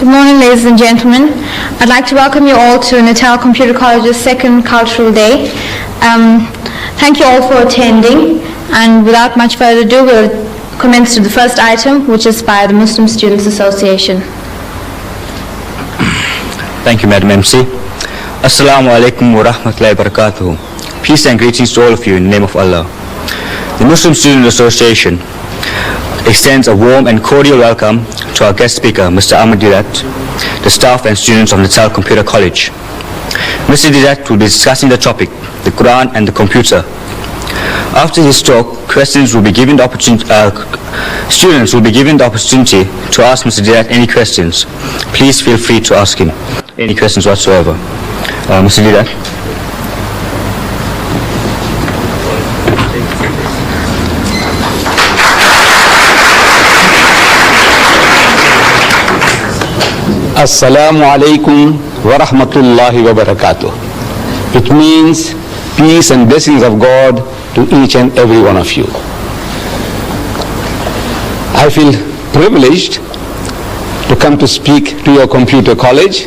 Good morning, ladies and gentlemen. I'd like to welcome you all to Natal Computer College's second Cultural Day. Thank you all for attending, and without much further ado, we'll commence to the first item, which is by the Muslim Students Association. Thank you, Madam MC. Assalamu alaikum wa rahmatullahi wa barakatuh. Peace and greetings to all of you in the name of Allah. The Muslim Student Association extends a warm and cordial welcome to our guest speaker, Mr. Deedat, the staff and students of Natal Computer College. Mr. Deedat will be discussing the topic, the Quran and the computer. After his talk, students will be given the opportunity to ask Mr. Deedat any questions. Please feel free to ask him any questions whatsoever. Mr. Deedat. Assalamu alaikum wa rahmatullahi wa barakatuh. It means peace and blessings of God to each and every one of you. I feel privileged to come to speak to your computer college,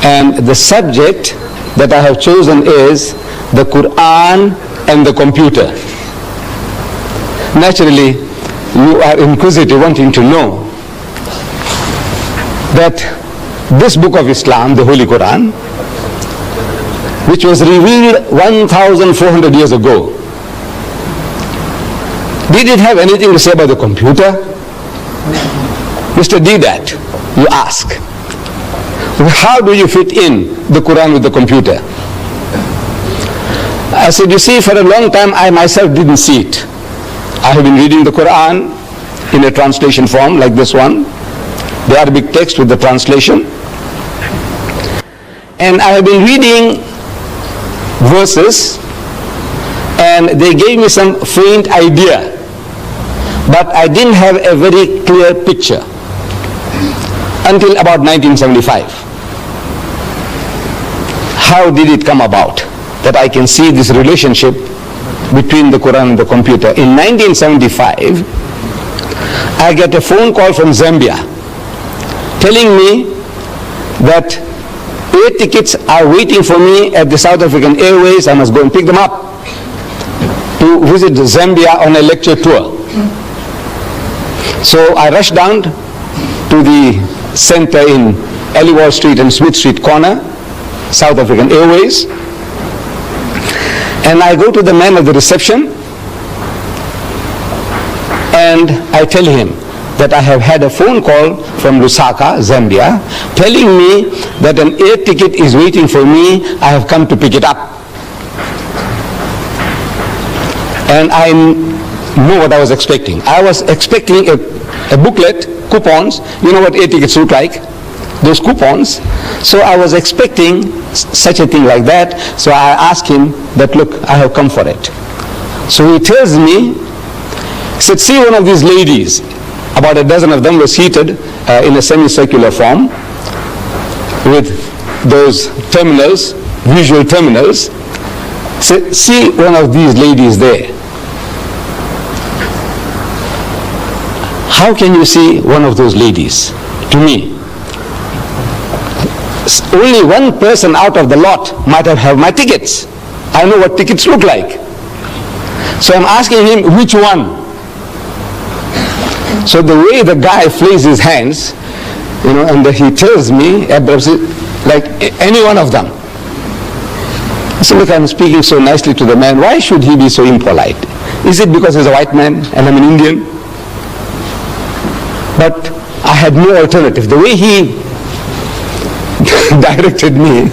and the subject that I have chosen is the Quran and the computer. Naturally, you are inquisitive, wanting to know that this book of Islam, the Holy Quran, which was revealed 1,400 years ago, did it have anything to say about the computer? Mr. Deedat, you ask, how do you fit in the Quran with the computer? I said, you see, for a long time I myself didn't see it. I have been reading the Quran in a translation form like this one, the Arabic text with the translation, and I have been reading verses, and they gave me some faint idea, but I didn't have a very clear picture until about 1975. How did it come about that I can see this relationship between the Quran and the computer? In 1975, I get a phone call from Zambia telling me that air tickets are waiting for me at the South African Airways. I must go and pick them up to visit Zambia on a lecture tour. So I rushed down to the center in Aliwal Street and Smith Street corner, South African Airways, and I go to the man at the reception and I tell him that I have had a phone call from Lusaka, Zambia, telling me that an air ticket is waiting for me. I have come to pick it up. And I know what I was expecting. I was expecting a booklet, coupons. You know what air tickets look like? Those coupons. So I was expecting such a thing like that. So I asked him that, look, I have come for it. So he tells me, he said, see one of these ladies. About a dozen of them were seated in a semicircular form with those terminals, visual terminals. So, see one of these ladies there. How can you see one of those ladies? To me, only one person out of the lot might have my tickets. I know what tickets look like. So I'm asking him, which one? So the way the guy flings his hands, and he tells me, like any one of them. I said, look, I'm speaking so nicely to the man. Why should he be so impolite? Is it because he's a white man and I'm an Indian? But I had no alternative. The way he directed me,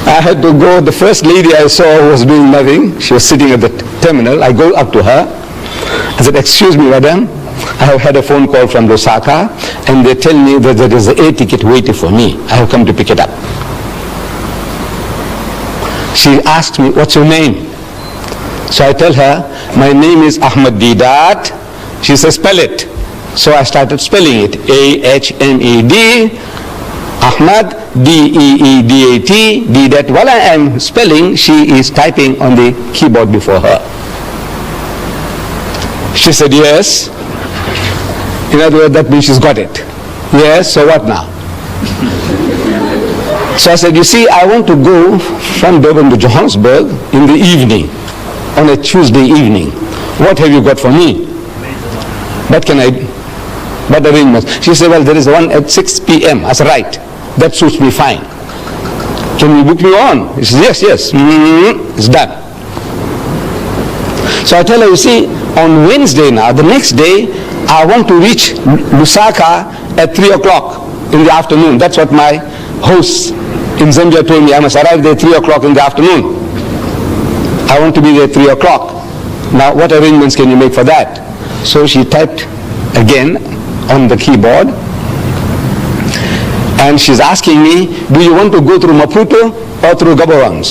I had to go. The first lady I saw was doing nothing. She was sitting at the terminal. I go up to her. I said, excuse me, madam, I have had a phone call from Lusaka and they tell me that there is an air ticket waiting for me. I have come to pick it up. She asked me, what's your name? So I tell her, my name is Deedat. She says, spell it. So I started spelling it. A-H-M-E-D, Ahmad, D-E-E-D-A-T, Deedat. While I am spelling, she is typing on the keyboard before her. She said, yes. In other words, that means she's got it. Yes, so what now? So I said, you see, I want to go from Durban to Johannesburg in the evening, on a Tuesday evening. What have you got for me? What arrangements? She said, well, there is one at 6 p.m. I said, right, that suits me fine. Can you book me on? She says, yes. It's done. So I tell her, you see, on Wednesday now, the next day, I want to reach Lusaka at 3 o'clock in the afternoon. That's what my hosts in Zambia told me. I must arrive there at 3 o'clock in the afternoon. I want to be there at 3 o'clock. Now, what arrangements can you make for that? So she typed again on the keyboard, and she's asking me, do you want to go through Maputo or through Gaborone?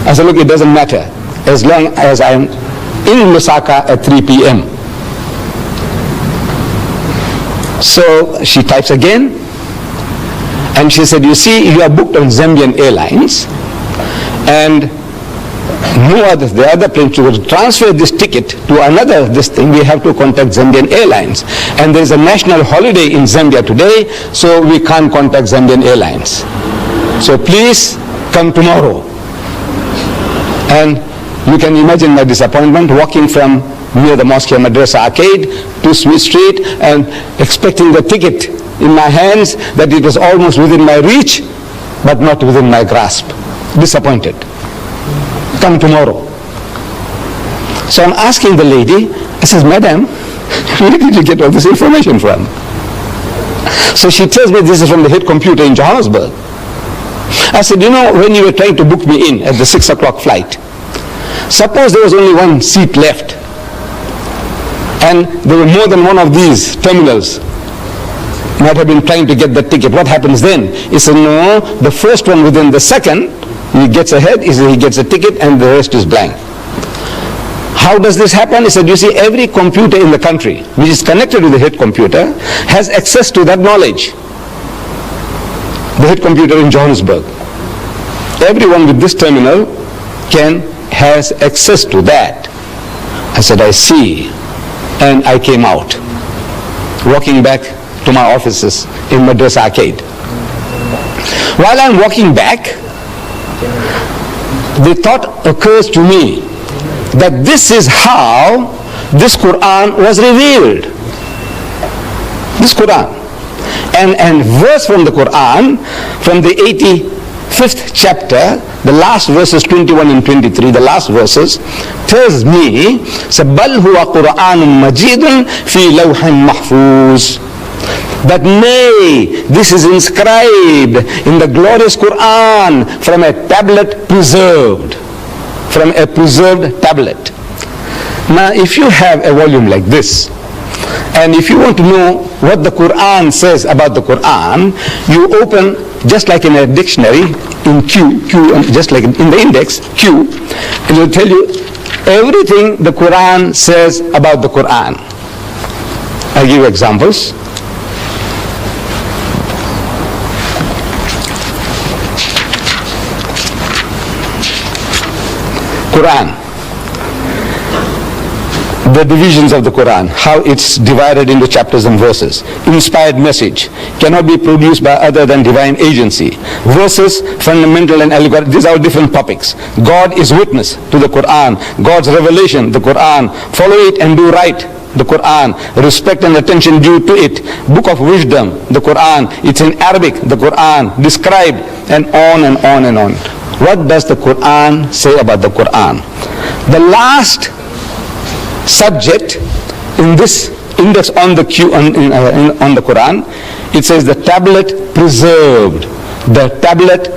I said, look, it doesn't matter as long as I'm in Lusaka at 3 p.m. So she types again, and she said, you see, you are booked on Zambian Airlines, and the other plane to transfer this ticket to another we have to contact Zambian Airlines. And there is a national holiday in Zambia today, so we can't contact Zambian Airlines. So please come tomorrow. And you can imagine my disappointment walking from near the Mosque Madrasa Arcade to Smith Street and expecting the ticket in my hands, that it was almost within my reach, but not within my grasp. Disappointed. Come tomorrow. So I'm asking the lady, I says, madam, where did you get all this information from? So she tells me this is from the head computer in Johannesburg. I said, you know, when you were trying to book me in at the 6 o'clock flight, suppose there was only one seat left, and there were more than one of these terminals might have been trying to get the ticket. What happens then? He said, no, the first one within the second, he gets ahead, he gets a ticket, and the rest is blank. How does this happen? He said, you see, every computer in the country which is connected to the head computer has access to that knowledge. The head computer in Johannesburg. Everyone with this terminal has access to that. I said, I see. And I came out, walking back to my offices in Madrasa Arcade. While I'm walking back, the thought occurs to me that this is how this Quran was revealed. This Quran. And verse from the Quran, from the 85th chapter, the last verses 21 and 23, the last verses, tells me, بَلْ هُوَ قُرْآنٌ مَجِيدٌ فِي لَوْحٍ مَحْفُوظٍ. That nay, this is inscribed in the glorious Quran from a tablet preserved. From a preserved tablet. Now, if you have a volume like this, and if you want to know what the Quran says about the Quran, you open, just like in a dictionary, in Q, just like in the index, Q, it will tell you everything the Quran says about the Quran. I'll give you examples. Quran, the divisions of the Quran, how it's divided into chapters and verses. Inspired message cannot be produced by other than divine agency. Verses, fundamental and allegorical, these are different topics. God is witness to the Quran. God's revelation, the Quran. Follow it and do right, the Quran. Respect and attention due to it. Book of wisdom, the Quran. It's in Arabic, the Quran. Described, and on and on and on. What does the Quran say about the Quran? The last subject in this index on the on the Quran, it says the tablet preserved. The tablet,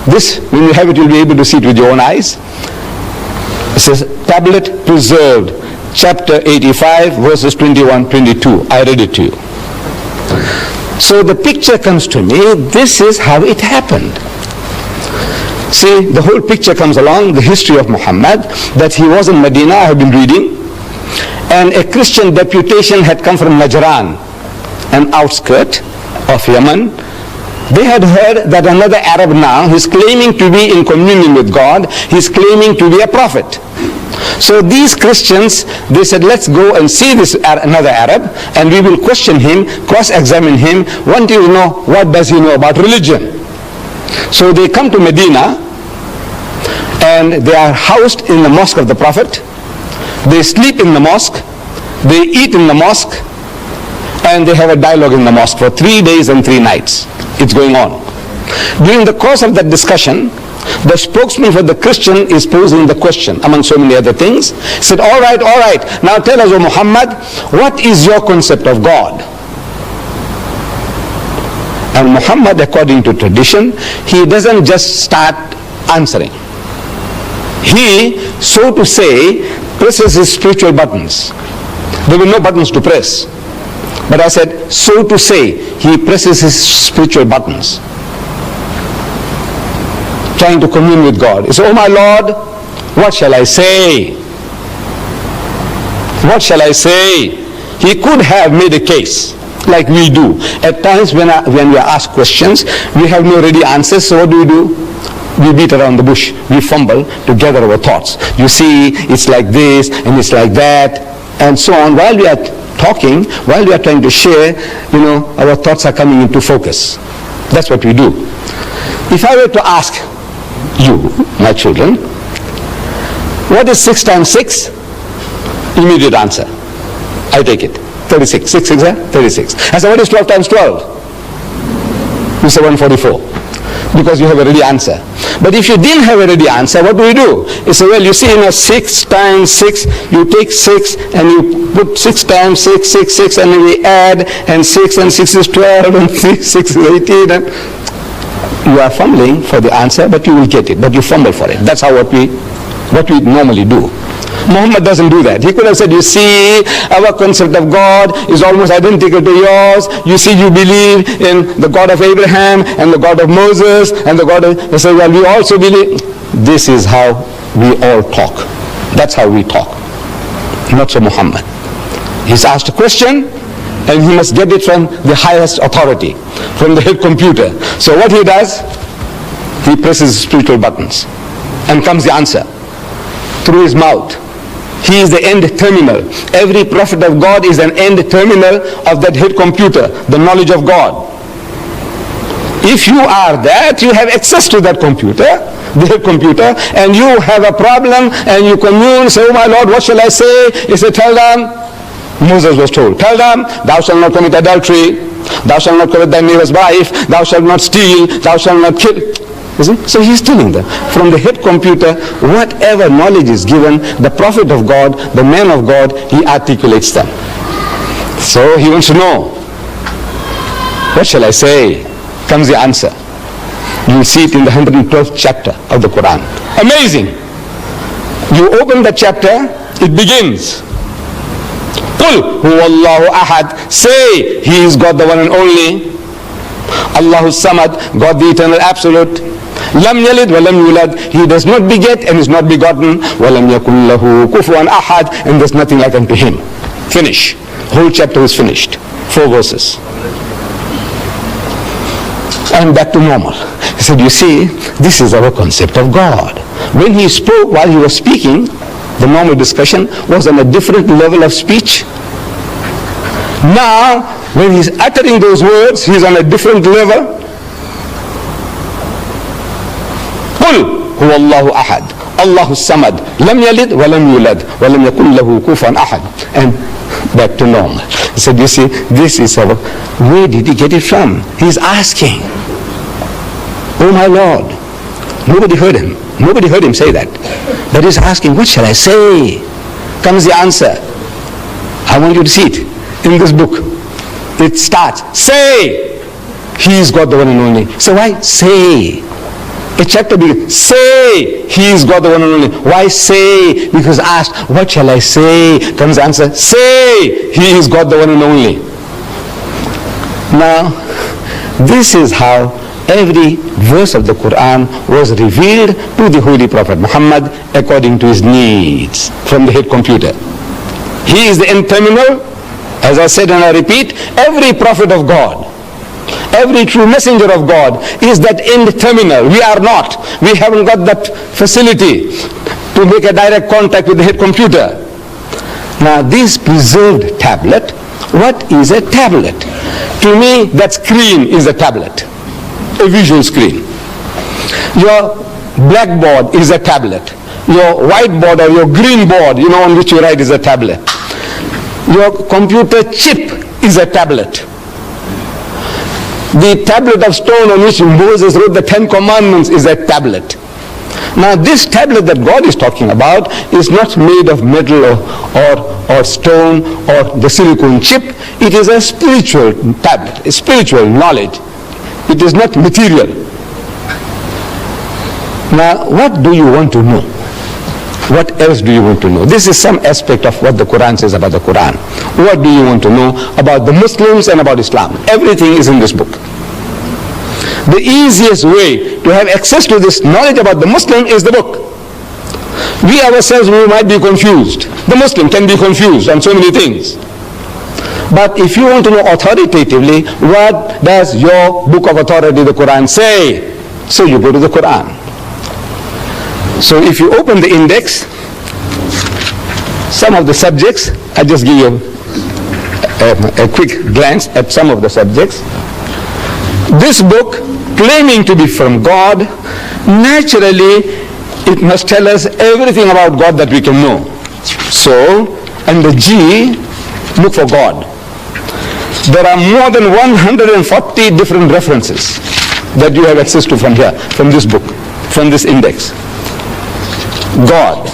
this, when you have it, you'll be able to see it with your own eyes. It says tablet preserved, chapter 85, verses 21, 22. I read it to you. So the picture comes to me, this is how it happened. See, the whole picture comes along, the history of Muhammad, that he was in Medina, I have been reading, and a Christian deputation had come from Najran, an outskirt of Yemen. They had heard that another Arab now, he's claiming to be in communion with God, he's claiming to be a prophet. So these Christians, they said, let's go and see this another Arab, and we will question him, cross-examine him, want to know what does he know about religion. So they come to Medina, and they are housed in the mosque of the Prophet. They sleep in the mosque, they eat in the mosque, and they have a dialogue in the mosque for 3 days and 3 nights. It's going on. During the course of that discussion, the spokesman for the Christian is posing the question, among so many other things. He said, all right, now tell us, O Muhammad, what is your concept of God? And Muhammad, according to tradition, he doesn't just start answering. He, so to say, presses his spiritual buttons. There were no buttons to press. But I said, so to say, he presses his spiritual buttons, trying to commune with God. He said, oh my Lord, what shall I say? What shall I say? He could have made a case, like we do. At times when we are asked questions, we have no ready answers, so what do? We beat around the bush. We fumble to gather our thoughts. You see, it's like this, and it's like that, and so on. While we are talking, while we are trying to share, our thoughts are coming into focus. That's what we do. If I were to ask you, my children, what is 6 times 6? Immediate answer. I take it. 36. 6 6 36. I say, what is 12 times 12? You say 144. Because you have a ready answer. But if you didn't have a ready answer, what do? You say, well, you see, 6 times 6, you take 6 and you put 6 times 6, 6, 6, and then we add, and 6 and 6 is 12, and 6 is 18, and you are fumbling for the answer, but you will get it, but you fumble for it. That's how what we normally do. Muhammad doesn't do that. He could have said, you see, our concept of God is almost identical to yours. You see, you believe in the God of Abraham and the God of Moses and the God of... He said, well, we also believe... This is how we all talk. That's how we talk. Not so Muhammad. He's asked a question, and he must get it from the highest authority, from the head computer. So what he does, he presses spiritual buttons, and comes the answer through his mouth. He is the end terminal. Every prophet of God is an end terminal of that head computer, the knowledge of God. If you are that, you have access to that computer, the head computer, and you have a problem, and you commune, say, oh my Lord, what shall I say? He said, tell them, Moses was told, tell them, thou shalt not commit adultery, thou shalt not covet thy neighbor's wife, thou shalt not steal, thou shalt not kill. You see? So he's telling them, from the head computer, whatever knowledge is given, the prophet of God, the man of God, he articulates them. So he wants to know, what shall I say? Comes the answer. You will see it in the 112th chapter of the Quran. Amazing. You open the chapter, it begins. Qul huwa Allahu ahad. Say, he is God the one and only. Allahu samad, God the eternal absolute. Lam yalid wa lam yulad. He does not beget and is not begotten. Wa lam yakul lahu kufuwan ahad. And there's nothing like unto him. Finish. Whole chapter is finished. 4 verses. And back to normal. He said, you see, this is our concept of God. When he spoke, while he was speaking, the normal discussion was on a different level of speech. Now, when he's uttering those words, he's on a different level. قُلْ هُوَ اللَّهُ أَحَدٌ اللَّهُ الصَّمَدُ لَمْ يَلِدْ وَلَمْ يُولَدْ وَلَمْ يَكُنْ لَهُ كُفُوًا أَحَدٌ. And back to normal. He said, you see, this is our... Where did he get it from? He's asking. Oh my Lord. Nobody heard him. Nobody heard him say that. But he's asking, what shall I say? Comes the answer. I want you to see it in this book. It starts, say, he is God the one and only. So why say? A chapter begins, say, he is God the one and only. Why say? Because asked, what shall I say? Comes the answer, say, he is God the one and only. Now, this is how every verse of the Quran was revealed to the Holy Prophet Muhammad according to his needs from the head computer. He is the end terminal. As I said and I repeat, every prophet of God, every true messenger of God is that end terminal. We are not. We haven't got that facility. to make a direct contact with the head computer. Now this preserved tablet, what is a tablet? To me, that screen is a tablet, a visual screen. Your blackboard is a tablet. Your whiteboard or your green board, on which you write, is a tablet. Your computer chip is a tablet. The tablet of stone on which Moses wrote the 10 Commandments is a tablet. Now this tablet that God is talking about is not made of metal or stone or the silicone chip. It is a spiritual tablet, a spiritual knowledge. It is not material. Now what do you want to know? What else do you want to know? This is some aspect of what the Quran says about the Quran. What do you want to know about the Muslims and about Islam? Everything is in this book. The easiest way to have access to this knowledge about the Muslim is the book. We ourselves, we might be confused. The Muslim can be confused on so many things. But if you want to know authoritatively, what does your book of authority, the Quran, say? So you go to the Quran. So if you open the index, some of the subjects, I just give you a quick glance at some of the subjects. This book, claiming to be from God, naturally it must tell us everything about God that we can know. So, under G, look for God. There are more than 140 different references that you have access to from here, from this book, from this index. God.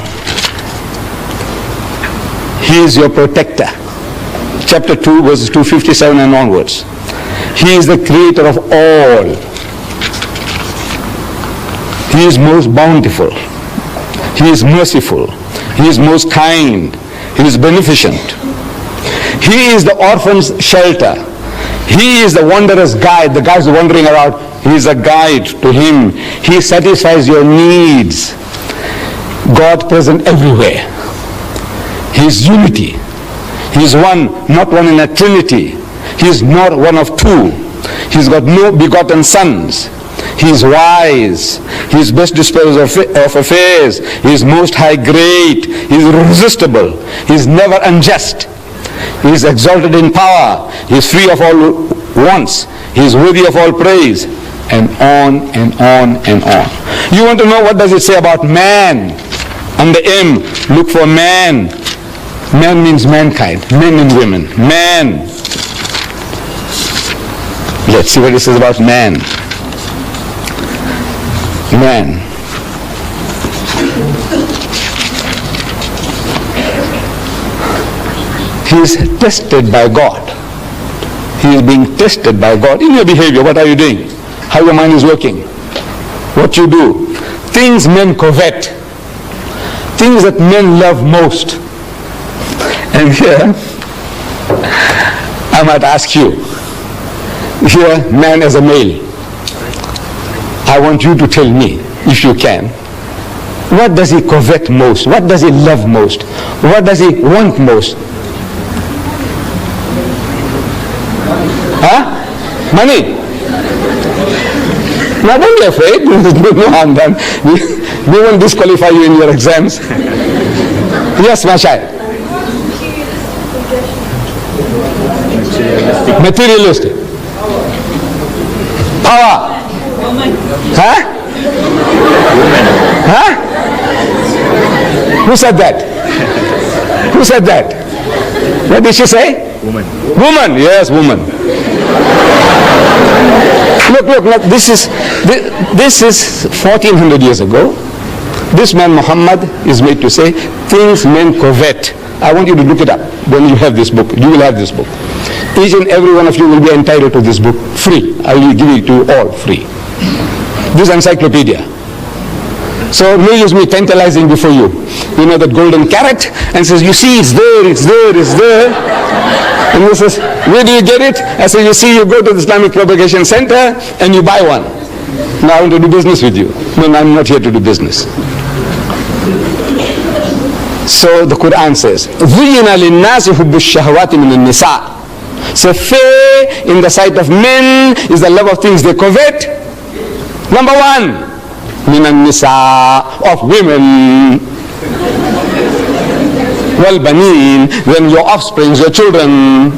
He is your protector. Chapter 2, verses 257 and onwards. He is the creator of all. He is most bountiful. He is merciful. He is most kind. He is beneficent. He is the orphan's shelter. He is the wanderer's guide. The guy's wandering around. He is a guide to him. He satisfies your needs. God present everywhere. He is unity. He is one, not one in a trinity. He is not one of two. He's got no begotten sons. He is wise. He is best disposer of affairs. He is most high great. He is irresistible. He is never unjust. He is exalted in power. He is free of all wants. He is worthy of all praise. And on and on and on. You want to know what does it say about man? Under M, look for man. Man means mankind, men and women. Man. Let's see what it says about man. Man. He is tested by God. He is being tested by God. In your behavior, what are you doing? How your mind is working. What you do. Things men covet. Things that men love most. And here, I might ask you, here, man as a male, I want you to tell me, if you can, what does he covet most? What does he love most? What does he want most? Huh? Money. Now don't be afraid. No harm done. We won't disqualify you in your exams. Yes, my child. Materialistic. Power. Huh? Huh? Who said that? Who said that? What did she say? Woman. Woman. Yes, woman. Look, this is 1400 years ago. This man Muhammad is made to say things men covet. I want you to look it up when you have this book. You will have this book. Each and every one of you will be entitled to this book free. I will give it to you all free. This encyclopedia. So no use me tantalizing before you. You know that golden carrot, and says, you see, it's there, it's there, it's there. And he says, where do you get it? I say, you see, you go to the Islamic Propagation Center and you buy one. Now I want to do business with you. No, I'm not here to do business. So the Quran says, ذُيِّنَ لِلنَّاسِ حُبُّ الشَّهَوَاتِ مِنَ النِّسَاءِ. So fair in the sight of men is the love of things they covet. Number one, مِنَ النِّسَاءِ, of women. وَالْبَنِينَ, then your offspring, your children.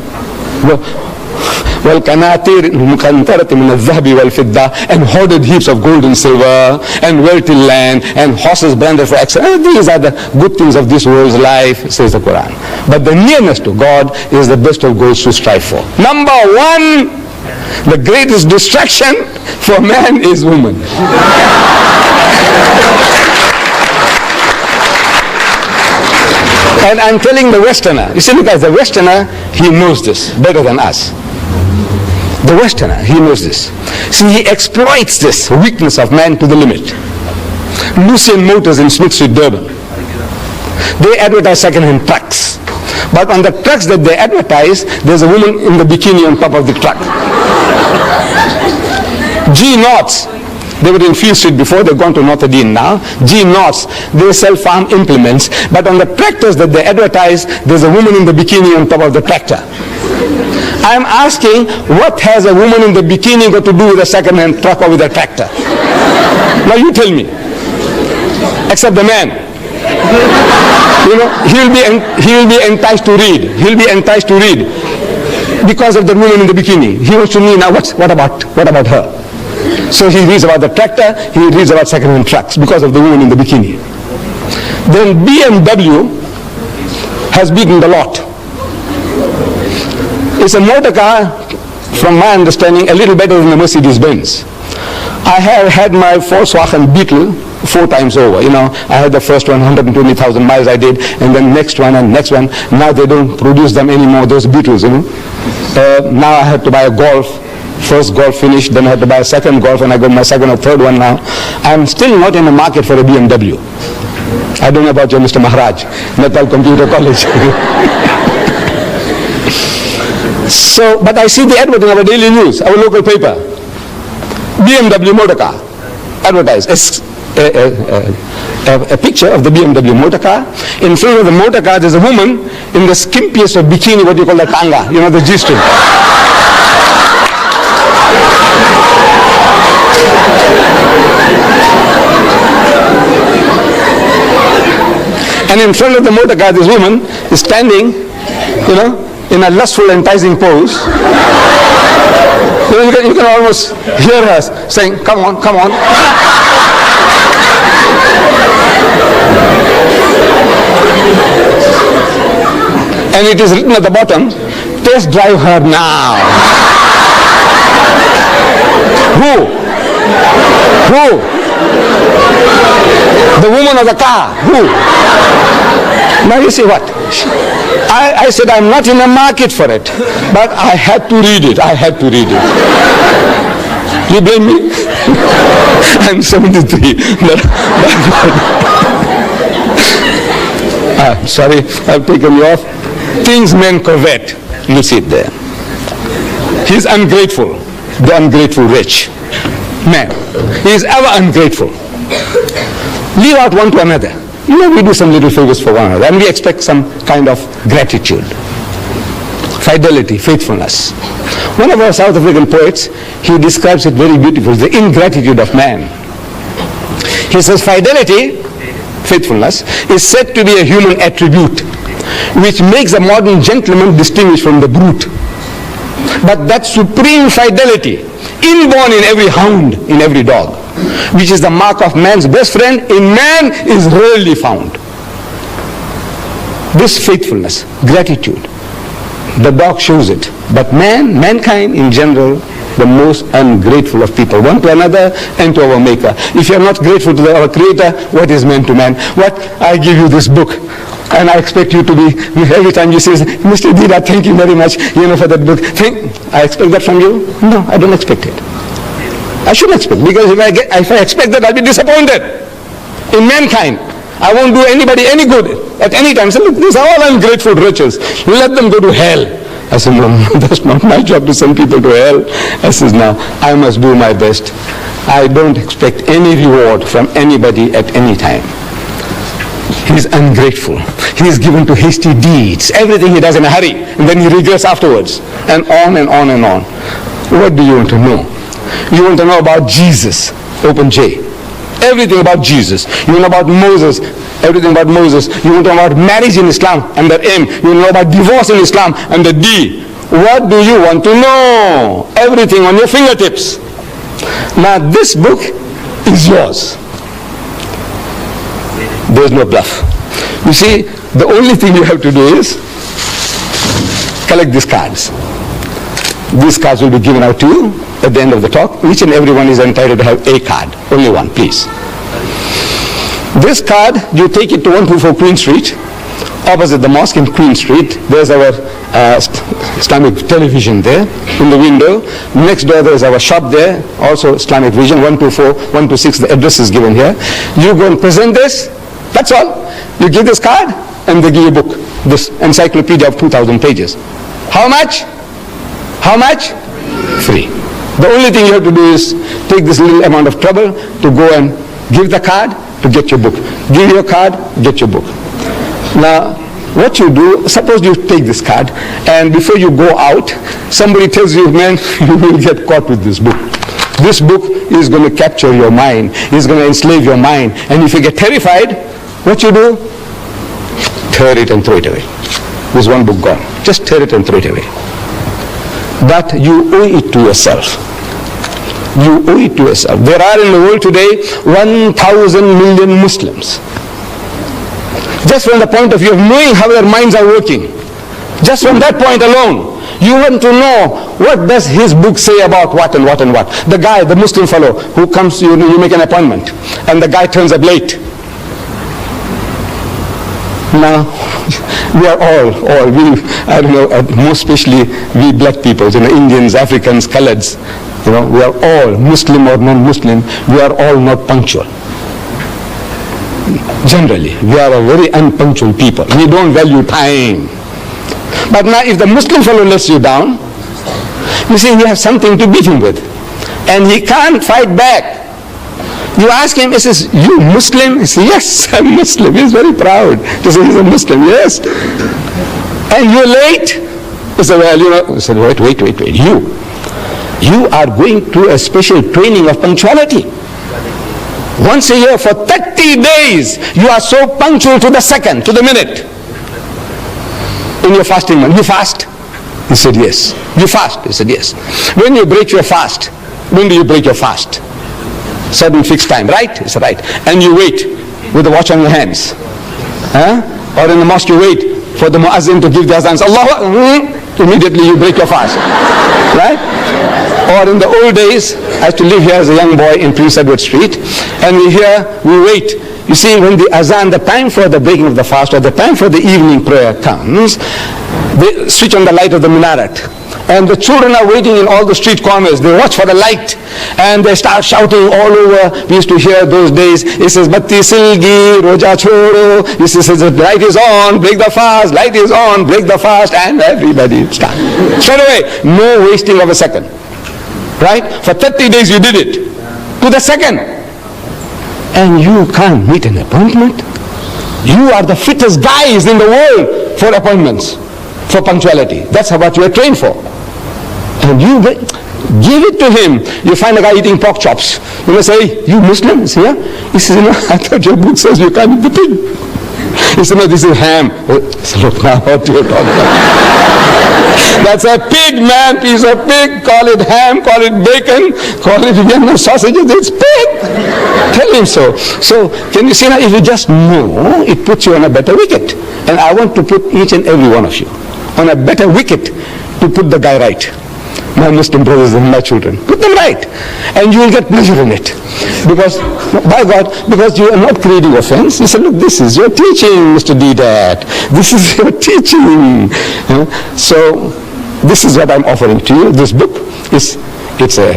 وَالْقَنَاطِيرِ الْمُقَنْطَرَةِ مِنَ الذَّهَبِ وَالْفِضَّةِ, and hoarded heaps of gold and silver, and wealthy land, and horses branded for excellence. These are the good things of this world's life, says the Quran. But the nearness to God is the best of goals to strive for. Number one, the greatest distraction for man is woman. And I'm telling the Westerner, you see, look, as the Westerner, he knows this better than us. The Westerner, he knows this. See, he exploits this weakness of man to the limit. Lucien Motors in Smith Street, Durban, they advertise second-hand trucks. But on the trucks that they advertise, there's a woman in the bikini on top of the truck. G Knots, they were in Field Street before, they've gone to Notre Dame now. G Knots, they sell farm implements, but on the tractors that they advertise, there's a woman in the bikini on top of the tractor. I'm asking, what has a woman in the bikini got to do with a second-hand truck or with a tractor? Now you tell me. Except the man. You know, he will be enticed to read. He'll be enticed to read because of the woman in the bikini. He wants to know now what about her? So he reads about the tractor, he reads about second-hand trucks because of the woman in the bikini. Then BMW has beaten the lot. It's a motor car, from my understanding, a little better than the Mercedes-Benz. I have had my Volkswagen Beetle 4 times over. You know, I had the first one, 120,000 miles I did, and then next one and next one. Now they don't produce them anymore, those Beetles, you know. Now I had to buy a Golf. First Golf finished, then I had to buy a second Golf, and I got my second or third one now. I'm still not in the market for a BMW. I don't know about you, Mr. Maharaj, Metal Computer College. So, but I see the advert in our daily news, our local paper. BMW motor car, advertised. A picture of the BMW motor car. In front of the motor car, there's a woman in the skimpiest of bikini, what you call the tanga, you know, the G-string. And in front of the motor car, this woman is standing, you know, in a lustful, enticing pose. You can almost hear her saying, come on, come on. And it is written at the bottom, test drive her now. Who? The woman of the car. Who? Now you see what? I said I'm not in the market for it, but I had to read it. I had to read it. You blame me? I'm 73. Sorry, I've taken you off. Things men covet. You see it there. He's ungrateful. The ungrateful rich man. He is ever ungrateful. Leave out one to another. You know, we do some little favors for one another and we expect some kind of gratitude. Fidelity, faithfulness. One of our South African poets, he describes it very beautifully, the ingratitude of man. He says fidelity, faithfulness, is said to be a human attribute which makes a modern gentleman distinguished from the brute. But that supreme fidelity, inborn in every hound, in every dog, which is the mark of man's best friend, in man is rarely found. This faithfulness, gratitude, the dog shows it. But mankind in general, the most ungrateful of people, one to another and to our Maker. If you are not grateful to our Creator, what is man to man? What? I give you this book, and I expect you to be, every time you say, Mr. Deedat, thank you very much, for that book. I expect that from you? No, I don't expect it. I shouldn't expect, because if I expect that, I'll be disappointed in mankind. I won't do anybody any good at any time. So look, these are all ungrateful riches. Let them go to hell. I said, no, that's not my job to send people to hell. I said, no, I must do my best. I don't expect any reward from anybody at any time. He's ungrateful. He is given to hasty deeds. Everything he does in a hurry, and then he regrets afterwards. And on and on and on. What do you want to know? You want to know about Jesus, open J. everything about Jesus. You know about Moses, everything about Moses. You want to know about marriage in Islam, under M. You know about divorce in Islam, under D. What do you want to know? Everything on your fingertips. Now this book is yours. There's no bluff. You see, the only thing you have to do is collect these cards. These cards will be given out to you at the end of the talk. Each and everyone is entitled to have a card. Only one, please. This card, you take it to 124 Queen Street, opposite the mosque in Queen Street. There's our Islamic television there in the window. Next door there's our shop there, also Islamic Vision, 124, 126, the address is given here. You go and present this, that's all. You give this card and they give you a book, this encyclopedia of 2,000 pages. How much? How much? Free. The only thing you have to do is take this little amount of trouble to go and give the card to get your book. Give your card, get your book. Now, what you do, suppose you take this card and before you go out, somebody tells you, man, you will get caught with this book. This book is going to capture your mind, is going to enslave your mind. And if you get terrified, what you do? Tear it and throw it away. There's one book gone. Just tear it and throw it away. But you owe it to yourself. You owe it to yourself. There are in the world today 1,000 million Muslims. Just from the point of view of knowing how their minds are working, just from that point alone, you want to know what does his book say about what and what and what. The guy, the Muslim fellow who comes, you make an appointment, and the guy turns up late. Now, we are I don't know, most especially we black people, Indians, Africans, Coloreds, we are all, Muslim or non-Muslim, we are all not punctual. Generally, we are a very unpunctual people. We don't value time. But now if the Muslim fellow lets you down, you see, you have something to beat him with. And he can't fight back. You ask him, he says, you Muslim? He says, yes, I'm Muslim. He's very proud to say he's a Muslim, yes. And you're late? He said, well, he said, wait. You are going through a special training of punctuality. Once a year for 30 days, you are so punctual to the second, to the minute. In your fasting month, you fast? He said, yes. You fast? He said, yes. When you break your fast, when do you break your fast? Certain fixed time, right? He said, right. And you wait with the watch on your hands. Or in the mosque you wait for the muazzin to give the azans. Allah, immediately you break your fast. Right? Or in the old days, I used to live here as a young boy in Prince Edward Street, and we wait. You see, when the azan, the time for the breaking of the fast or the time for the evening prayer comes, they switch on the light of the minaret. And the children are waiting in all the street corners. They watch for the light and they start shouting all over. We used to hear those days. It says, Batti Silgi, Roja Choro. It says, the light is on, break the fast. Light is on, break the fast. And everybody starts. Straight away, no wasting of a second. Right? For 30 days you did it. To the second. And you can't meet an appointment. You are the fittest guys in the world for appointments, for punctuality. That's what you are trained for. And you give it to him. You find a guy eating pork chops. You may say, you Muslim? He says, yeah. He says, I thought your book says you can't eat the pig. He said, no, this is ham. He said, look now, what you're talking about. That's a pig, man, piece of pig. Call it ham, call it bacon, call it sausages. It's pig. Tell him so. So, can you see now, if you just know, it puts you on a better wicket. And I want to put each and every one of you on a better wicket to put the guy right. My Muslim brothers and my children, put them right, and you will get pleasure in it. Because, by God, because you are not creating offense. You say, look, this is your teaching, Mr. Deedat. This is your teaching. So, this is what I'm offering to you. This book it's a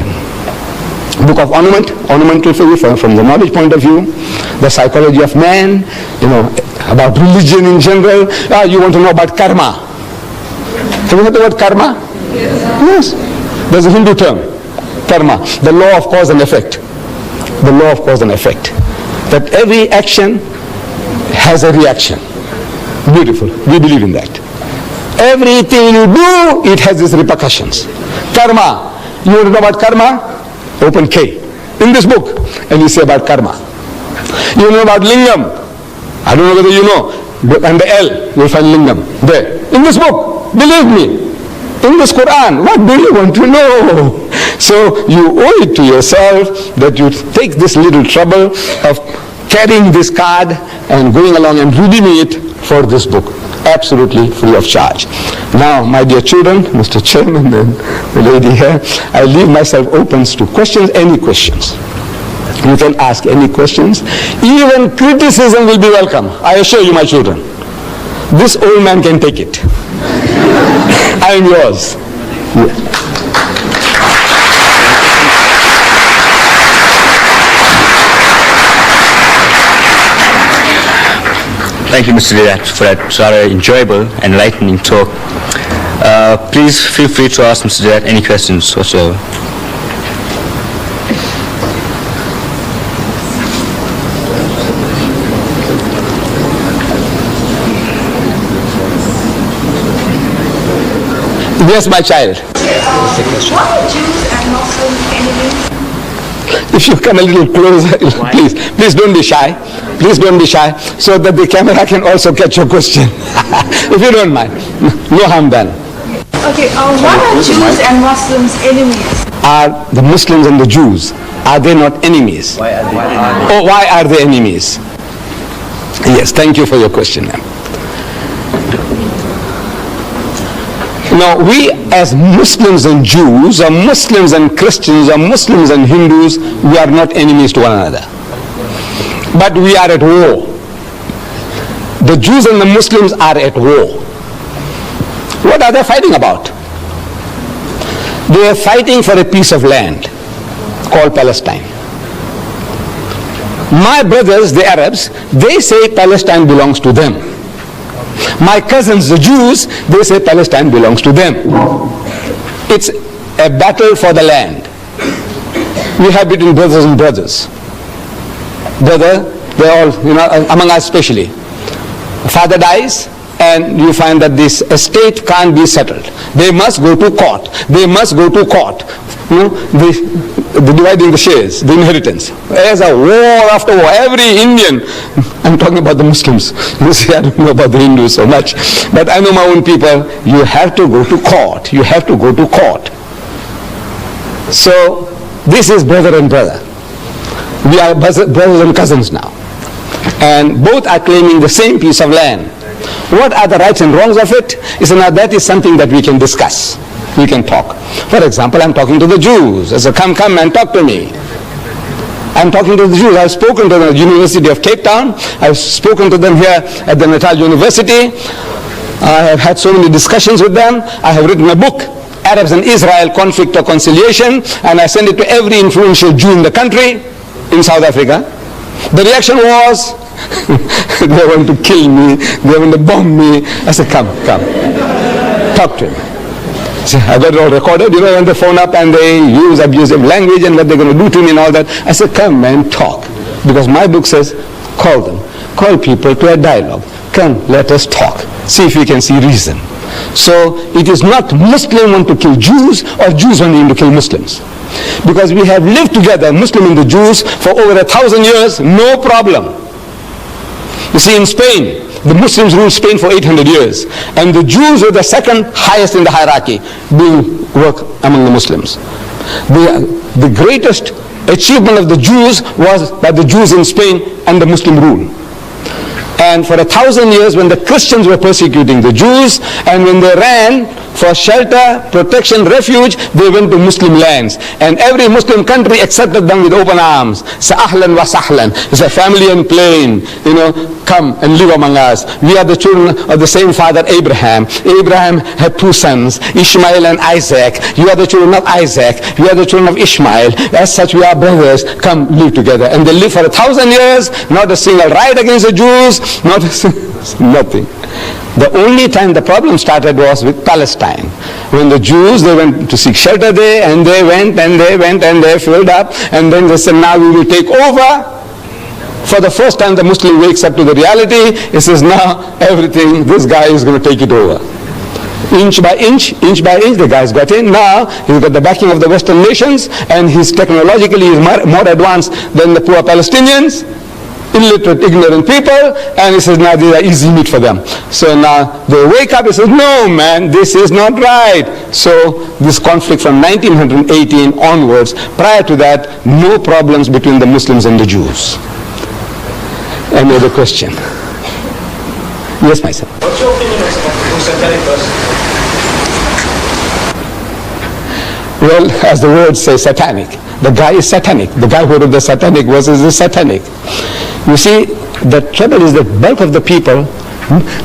book of ornamental for you from the knowledge point of view, the psychology of man, about religion in general. You want to know about karma. Have you heard the word karma? Yes. There's a Hindu term, karma, the law of cause and effect. The law of cause and effect. That every action has a reaction. Beautiful. We believe in that. Everything you do, it has its repercussions. Karma. You want to know about karma? Open K in this book and you say about karma. You know about lingam. I don't know whether you know. And the L, you'll find lingam there. In this book, believe me, in this Quran, what do you want to know? So you owe it to yourself that you take this little trouble of carrying this card and going along and redeeming it for this book, absolutely free of charge. Now, my dear children, Mr. Chairman and the lady here, I leave myself open to questions, any questions. You can ask any questions. Even criticism will be welcome. I assure you, my children. This old man can take it. I am yours. Yeah. Thank you, Mr. Deedat, for that rather enjoyable and enlightening talk. Please feel free to ask Mr. Deedat any questions whatsoever. Yes, my child. What are Jews and Muslims enemies? If you come a little closer, please don't be shy. Please don't be shy, so that the camera can also catch your question. If you don't mind. No harm done. Okay, what are Jews and Muslims enemies? Are the Muslims and the Jews, are they not enemies? Why are they enemies? Oh, why are they enemies? Yes, thank you for your question, ma'am. Now, we as Muslims and Jews, or Muslims and Christians, or Muslims and Hindus, we are not enemies to one another. But we are at war. The Jews and the Muslims are at war. What are they fighting about? They are fighting for a piece of land called Palestine. My brothers, the Arabs, they say Palestine belongs to them. My cousins, the Jews, they say Palestine belongs to them. It's a battle for the land. We have between brothers and brothers. Brother, they're all, among us especially. Father dies, and you find that this estate can't be settled. They must go to court. They must go to court. The dividing the shares, the inheritance. There's a war after war. Every Indian, I'm talking about the Muslims. You see, I don't know about the Hindus so much. But I know my own people. You have to go to court. You have to go to court. So, this is brother and brother. We are brothers and cousins now. And both are claiming the same piece of land. What are the rights and wrongs of it? Now that is something that we can discuss. We can talk. For example, I'm talking to the Jews. I said, come and talk to me. I'm talking to the Jews. I've spoken to the University of Cape Town. I've spoken to them here at the Natal University. I have had so many discussions with them. I have written a book, Arabs and Israel, Conflict or Conciliation, and I sent it to every influential Jew in the country, in South Africa. The reaction was, they want to kill me, they want to bomb me. I said, come, talk to him. So I got it all recorded, when they phone up and they use abusive language and what they're going to do to me and all that. I said, come and talk. Because my book says, call them. Call people to a dialogue. Come, let us talk. See if we can see reason. So it is not Muslims want to kill Jews or Jews wanting to kill Muslims. Because we have lived together, Muslim and the Jews, for over 1,000 years, no problem. You see, in Spain, the Muslims ruled Spain for 800 years. And the Jews were the second highest in the hierarchy, doing work among the Muslims. The greatest achievement of the Jews was by the Jews in Spain under Muslim rule. And for 1,000 years, when the Christians were persecuting the Jews, and when they ran for shelter, protection, refuge, they went to Muslim lands. And every Muslim country accepted them with open arms. Sa'ahlan wa sahlan. It's a family and plain. Come and live among us. We are the children of the same father, Abraham. Abraham had 2 sons, Ishmael and Isaac. You are the children of Isaac. We are the children of Ishmael. As such, we are brothers. Come, live together. And they lived for 1,000 years. Not a single riot against the Jews. Not a nothing. The only time the problem started was with Palestine. When the Jews, they went to seek shelter there, and they went and they filled up, and then they said, now we will take over. For the first time the Muslim wakes up to the reality. He says, now everything, this guy is going to take it over. Inch by inch, the guy's got in. Now he's got the backing of the Western nations, and he's technologically more advanced than the poor Palestinians. illiterate, ignorant people, and he says, now these are easy meat for them. So now they wake up and say, no man, this is not right. So this conflict from 1918 onwards, prior to that, no problems between the Muslims and the Jews. Any other question? Yes, my son. What's your opinion of satanic verses? Well, as the word says, satanic. The guy is satanic. The guy who wrote the satanic verses is satanic. You see, the trouble is that bulk of the people,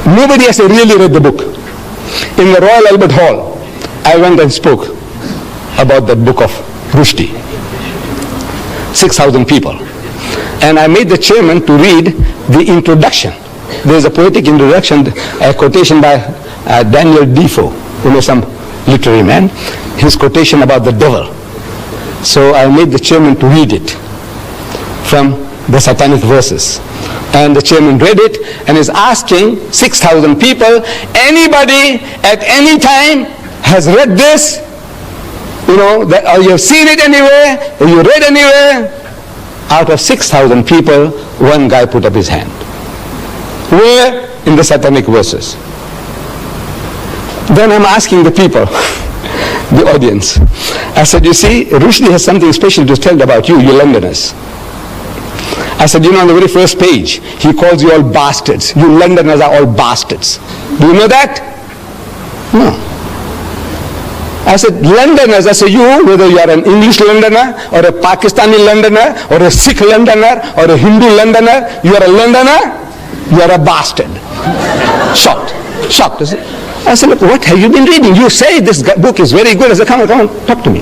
nobody has really read the book. In the Royal Albert Hall, I went and spoke about that book of Rushdie. 6,000 people. And I made the chairman to read the introduction. There's a poetic introduction, a quotation by Daniel Defoe, some literary man, his quotation about the devil. So I made the chairman to read it from the satanic verses. And the chairman read it and is asking 6,000 people, anybody at any time has read this? Or you have seen it anywhere, or you read anywhere? Out of 6,000 people, one guy put up his hand. Where? In the satanic verses. Then I'm asking the people, the audience. I said, you see, Rushdie has something special to tell about you Londoners. I said, on the very first page, he calls you all bastards. You Londoners are all bastards. Do you know that? No. I said, Londoners, I said, you, whether you are an English Londoner, or a Pakistani Londoner, or a Sikh Londoner, or a Hindu Londoner, you are a Londoner, you are a bastard. Shocked. I said, look, what have you been reading? You say this book is very good. I said, come on, talk to me.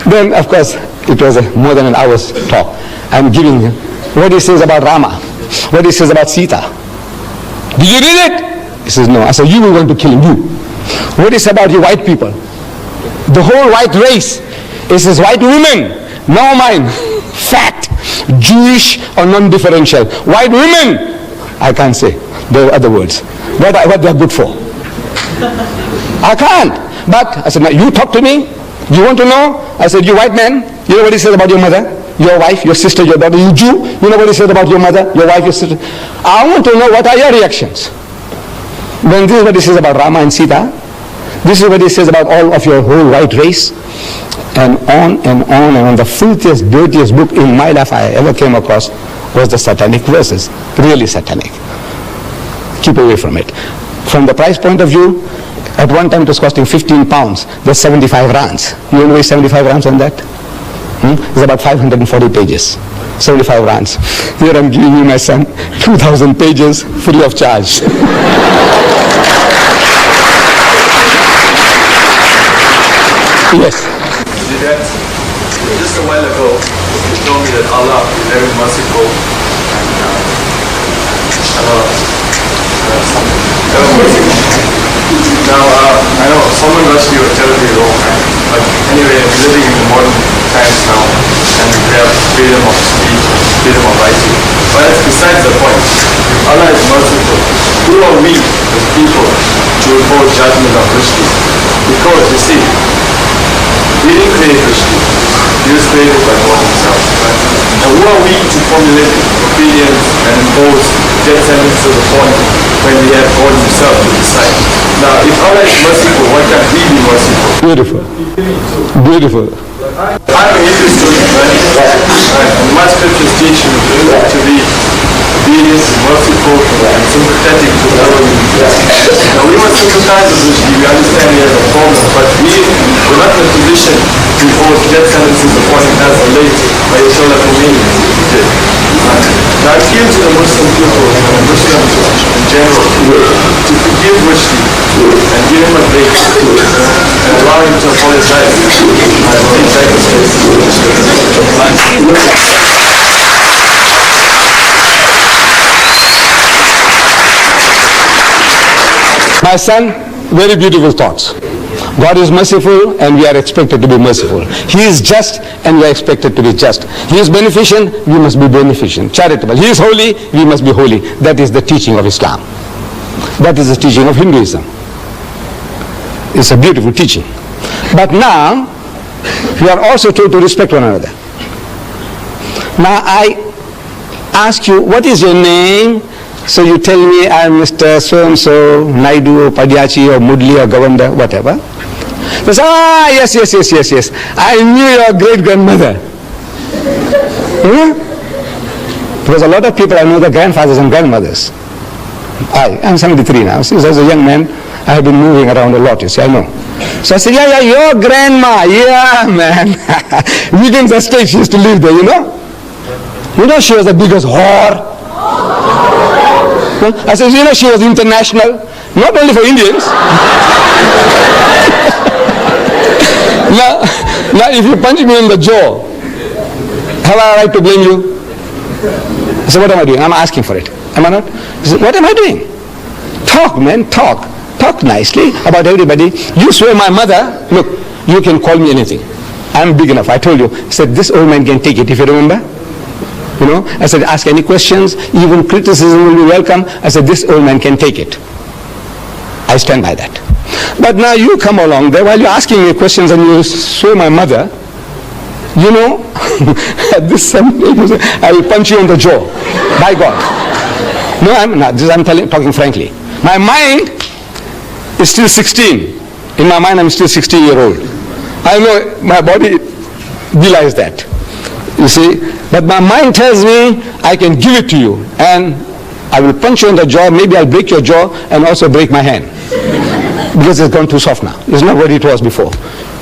Then, of course, it was more than an hour's talk. I'm giving him what he says about Rama, what he says about Sita. Did you read it? He says, no. I said, you were going to kill him, you. What he says about you white people? The whole white race is his white women. No mine. Fat, Jewish or non-differential. White women, I can't say. There are other words. What they are good for. I can't. But I said, now you talk to me. You want to know? I said, you white man, you know what he says about your mother, your wife, your sister, your daughter. You Jew, you know what he says about your mother, your wife, your sister. I want to know what are your reactions. Then this is what he says about Rama and Sita. This is what he says about all of your whole white race. And on and on and on. The filthiest, dirtiest book in my life I ever came across was the satanic verses. Really satanic. Keep away from it. From the price point of view, at one time it was costing 15 pounds. That's 75 rands. You want to waste 75 rands on that? It's about 540 pages. 75 rands. Here I'm giving you, my son, 2,000 pages free of charge. Yes. Deedat, just a while ago, you told me that Allah is very merciful and Allah Now, I know someone must be terribly wrong, but anyway, we're living in the modern times now, and we have freedom of speech, freedom of writing. But that's besides the point. If Allah is merciful, who are we as people to report judgment of Rushdie? Because, you see, we didn't create Rushdie. He was created by God himself. Right? And who are we to formulate opinions and impose death sentences to the point when we have God himself to decide? Now, if Allah is merciful, why can't we be merciful? Beautiful. Beautiful. I'm a Hebrew student, right? And my scriptures teach you to be obedient, merciful, and sympathetic to whoever you meet. Now, we must sympathize with Rushdie. We understand he has a problem, but we're not in a position to impose death sentences upon him as a late Ayatollah Khomeini did. Now, I appeal to the Muslim people and Muslims in general to forgive Rushdie and give him a break and allow him to apologize and take back his case. My son, very beautiful thoughts. God is merciful and we are expected to be merciful. He is just and we are expected to be just. He is beneficent, we must be beneficent. Charitable. He is holy, we must be holy. That is the teaching of Islam. That is the teaching of Hinduism. It's a beautiful teaching. But now, we are also told to respect one another. Now, ask you, what is your name? So you tell me, I'm Mr. So-and-so, Naidu, Padyachi, or Mudli, or Govanda, whatever. They say, yes. I knew your great-grandmother. Because a lot of people, I know their grandfathers and grandmothers. I'm 73 now. Since I was a young man, I have been moving around a lot, you see, I know. So I said, yeah, your grandma, yeah, man. Weekends at stage, she used to live there, you know. You know, she was the biggest whore. I said, you know, she was international, not only for Indians. Now, if you punch me in the jaw, have I a right to blame you? I said, what am I doing? I'm asking for it. Am I not? He said, what am I doing? Talk, man, talk. Talk nicely about everybody. You swear my mother, look, you can call me anything. I'm big enough. I told you. I said, this old man can take it, if you remember. You know, I said, ask any questions, even criticism will be welcome. I said, this old man can take it. I stand by that. But now you come along there while you're asking me questions and you swear my mother, you know, at this someday, I will punch you on the jaw. By God. No, I'm not. This I'm talking frankly. My mind is still 16. In my mind, I'm still 16-year-old. I know my body belies that. You see, but my mind tells me I can give it to you, and I will punch you in the jaw. Maybe I'll break your jaw and also break my hand because it's gone too soft now. It's not what it was before.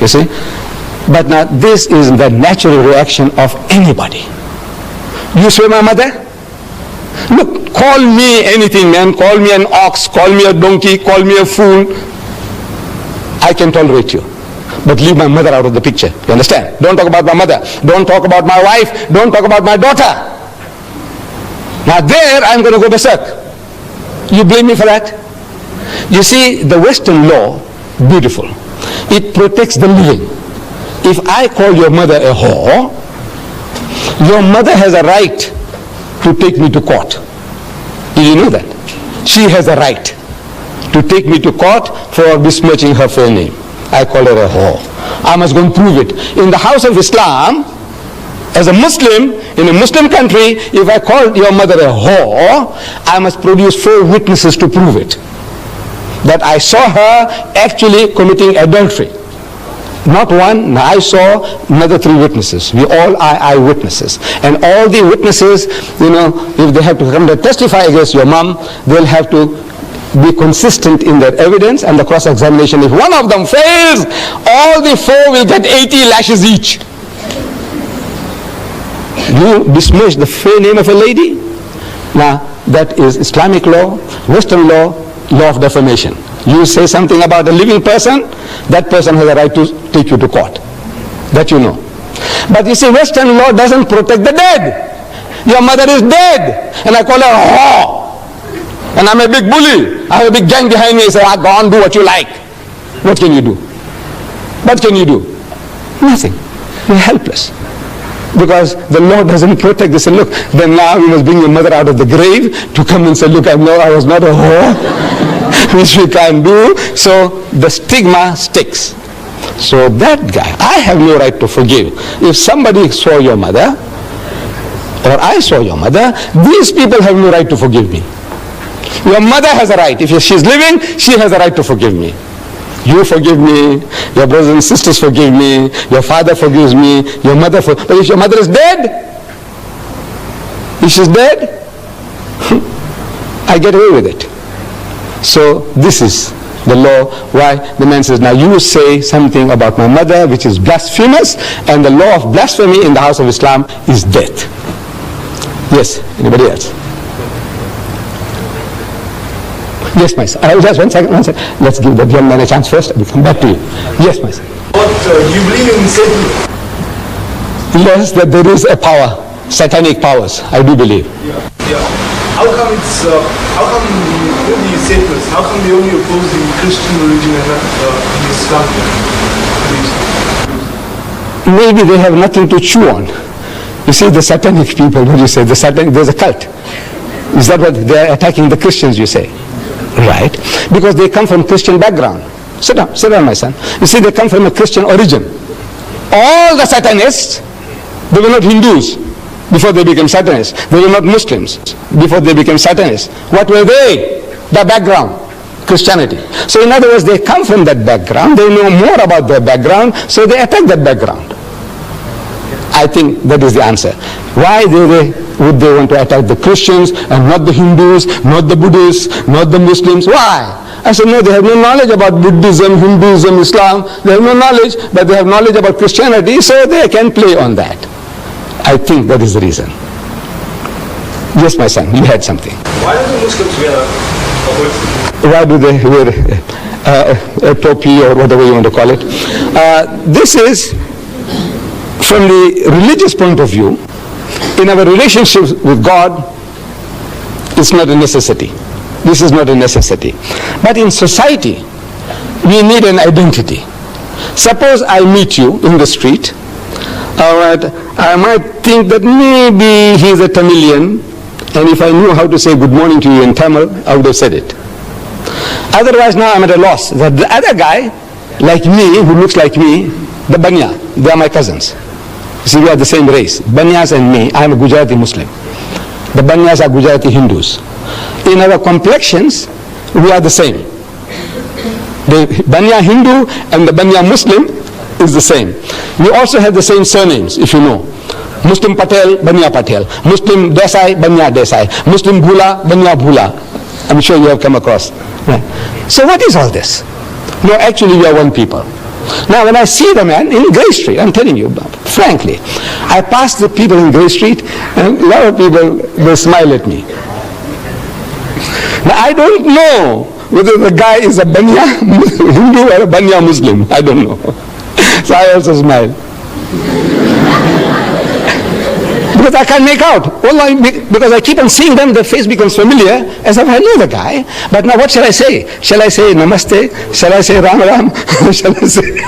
You see, but now this is the natural reaction of anybody. You swear my mother? Look, call me anything, man. Call me an ox, call me a donkey, call me a fool. I can tolerate you. But leave my mother out of the picture. You understand? Don't talk about my mother. Don't talk about my wife. Don't talk about my daughter. Now there, I'm going to go berserk. You blame me for that? You see, the Western law, beautiful. It protects the living. If I call your mother a whore, your mother has a right to take me to court. Did you know that? She has a right to take me to court for besmirching her fair name. I call her a whore. I must go and prove it. In the house of Islam, as a Muslim, in a Muslim country, if I call your mother a whore, I must produce 4 witnesses to prove it. That I saw her actually committing adultery. Not one, I saw another 3 witnesses. We all are eyewitnesses. And all the witnesses, you know, if they have to come to testify against your mom, they'll have to be consistent in their evidence and the cross-examination. If one of them fails, all the 4 will get 80 lashes each. You besmirch the fair name of a lady? Now, that is Islamic law, Western law, law of defamation. You say something about a living person, that person has a right to take you to court. That you know. But you see, Western law doesn't protect the dead. Your mother is dead, and I call her a whore. And I'm a big bully. I have a big gang behind me. I say, go on, do what you like. What can you do? What can you do? Nothing. You're helpless. Because the law doesn't protect this. And look, then now you must bring your mother out of the grave to come and say, look, I was not a whore, which we can't do. So the stigma sticks. So that guy, I have no right to forgive. If somebody saw your mother, or I saw your mother, these people have no right to forgive me. Your mother has a right. If she's living, she has a right to forgive me. You forgive me, your brothers and sisters forgive me, your father forgives me, your mother forgives me. But if your mother is dead, if she's dead, I get away with it. So this is the law why the man says, now you say something about my mother which is blasphemous, and the law of blasphemy in the house of Islam is death. Yes, anybody else? Yes, my son. Just one second. Let's give the young man a chance first. We'll come back to you. Yes, my son. You believe in Satan? Yes, that there is a power, satanic powers. I do believe. Yeah. How come the Satanists, how come they only oppose the Christian religion and not the Islam? Maybe they have nothing to chew on. You see, the satanic people, what do you say? There's a cult. Is that what they are attacking the Christians, you say? Right, because they come from Christian background. Sit down, my son. You see, they come from a Christian origin. All the Satanists, they were not Hindus. before they became Satanists. They were not Muslims before they became Satanists. What were they? The background, Christianity. So in other words, they come from that background, they know more about their background, so they attack that background. I think that is the answer. Why would they want to attack the Christians and not the Hindus, not the Buddhists, not the Muslims? Why? I said, no, they have no knowledge about Buddhism, Hinduism, Islam. They have no knowledge, but they have knowledge about Christianity, so they can play on that. I think that is the reason. Yes, my son, you had something. Why do the Muslims wear a hood? Why do they wear a topi or whatever you want to call it? This is, from the religious point of view, in our relationships with God, it's not a necessity. This is not a necessity. But in society, we need an identity. Suppose I meet you in the street, I might think that maybe he's a Tamilian, and if I knew how to say good morning to you in Tamil, I would have said it. Otherwise, now I'm at a loss. That the other guy, like me, who looks like me, the Banya, they are my cousins. See, we are the same race. Banyas and me, I am a Gujarati Muslim. The Banyas are Gujarati Hindus. In our complexions, we are the same. The Banya Hindu and the Banya Muslim is the same. We also have the same surnames, if you know. Muslim Patel, Banya Patel. Muslim Desai, Banya Desai. Muslim Bhula, Banya Bhula. I'm sure you have come across. Right. So what is all this? No, actually we are one people. Now when I see the man in Grey Street, I'm telling you, frankly, I pass the people in Grey Street and a lot of people, they smile at me. Now I don't know whether the guy is a Banya Hindu or a Banya Muslim. I don't know. So I also smile. Because I can't make out. Because I keep on seeing them, the face becomes familiar, as if I know the guy. But now what shall I say? Shall I say Namaste? Shall I say Ram Ram? Shall I say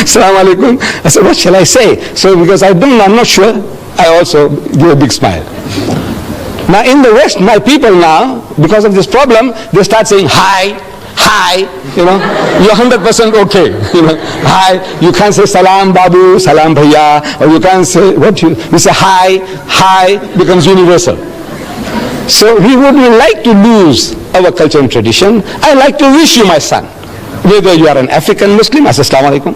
Assalamu Alaikum? I said, what shall I say? So because I'm not sure, I also give a big smile. Now in the West, my people now, because of this problem, they start saying hi, you know, you're 100% okay, you know, hi, you can't say salam babu, salam bhaiya, or you can't say, you say hi becomes universal. So we wouldn't like to lose our culture and tradition. I like to wish you, my son, whether you are an African Muslim, I say assalamu alaikum.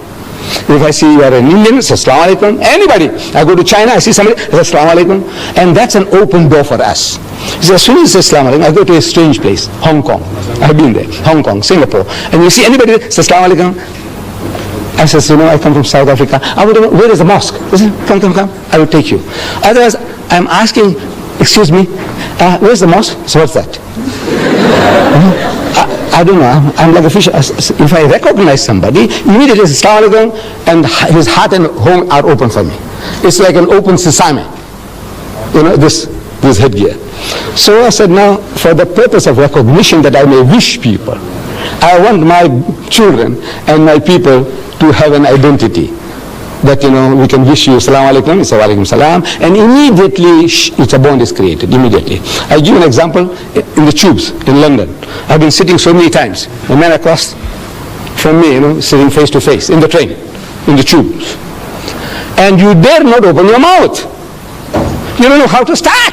If I see you are an Indian, I say assalamu alaikum. Anybody, I go to China, I see somebody, I say assalamu alaikum. And that's an open door for us. So as soon as you say assalamu alaikum, I go to a strange place, Hong Kong. I've been there, Hong Kong, Singapore. And you see anybody say assalamu alaikum, I says, you know, I come from South Africa. I would, where is the mosque? He says, come, I will take you. Otherwise, I'm asking, excuse me, where's the mosque? So what's that? I don't know, I'm like a fish. If I recognize somebody, immediately say assalamu alaikum, and his heart and home are open for me. It's like an open sesame, you know, this headgear. So I said, now, for the purpose of recognition that I may wish people, I want my children and my people to have an identity. That, you know, we can wish you assalamu alaikum, say wa alaikum salam, and immediately it's a bond is created, immediately. I give an example in the tubes in London. I've been sitting so many times, a man across from me, you know, sitting face to face, in the train, in the tubes. And you dare not open your mouth. You don't know how to start.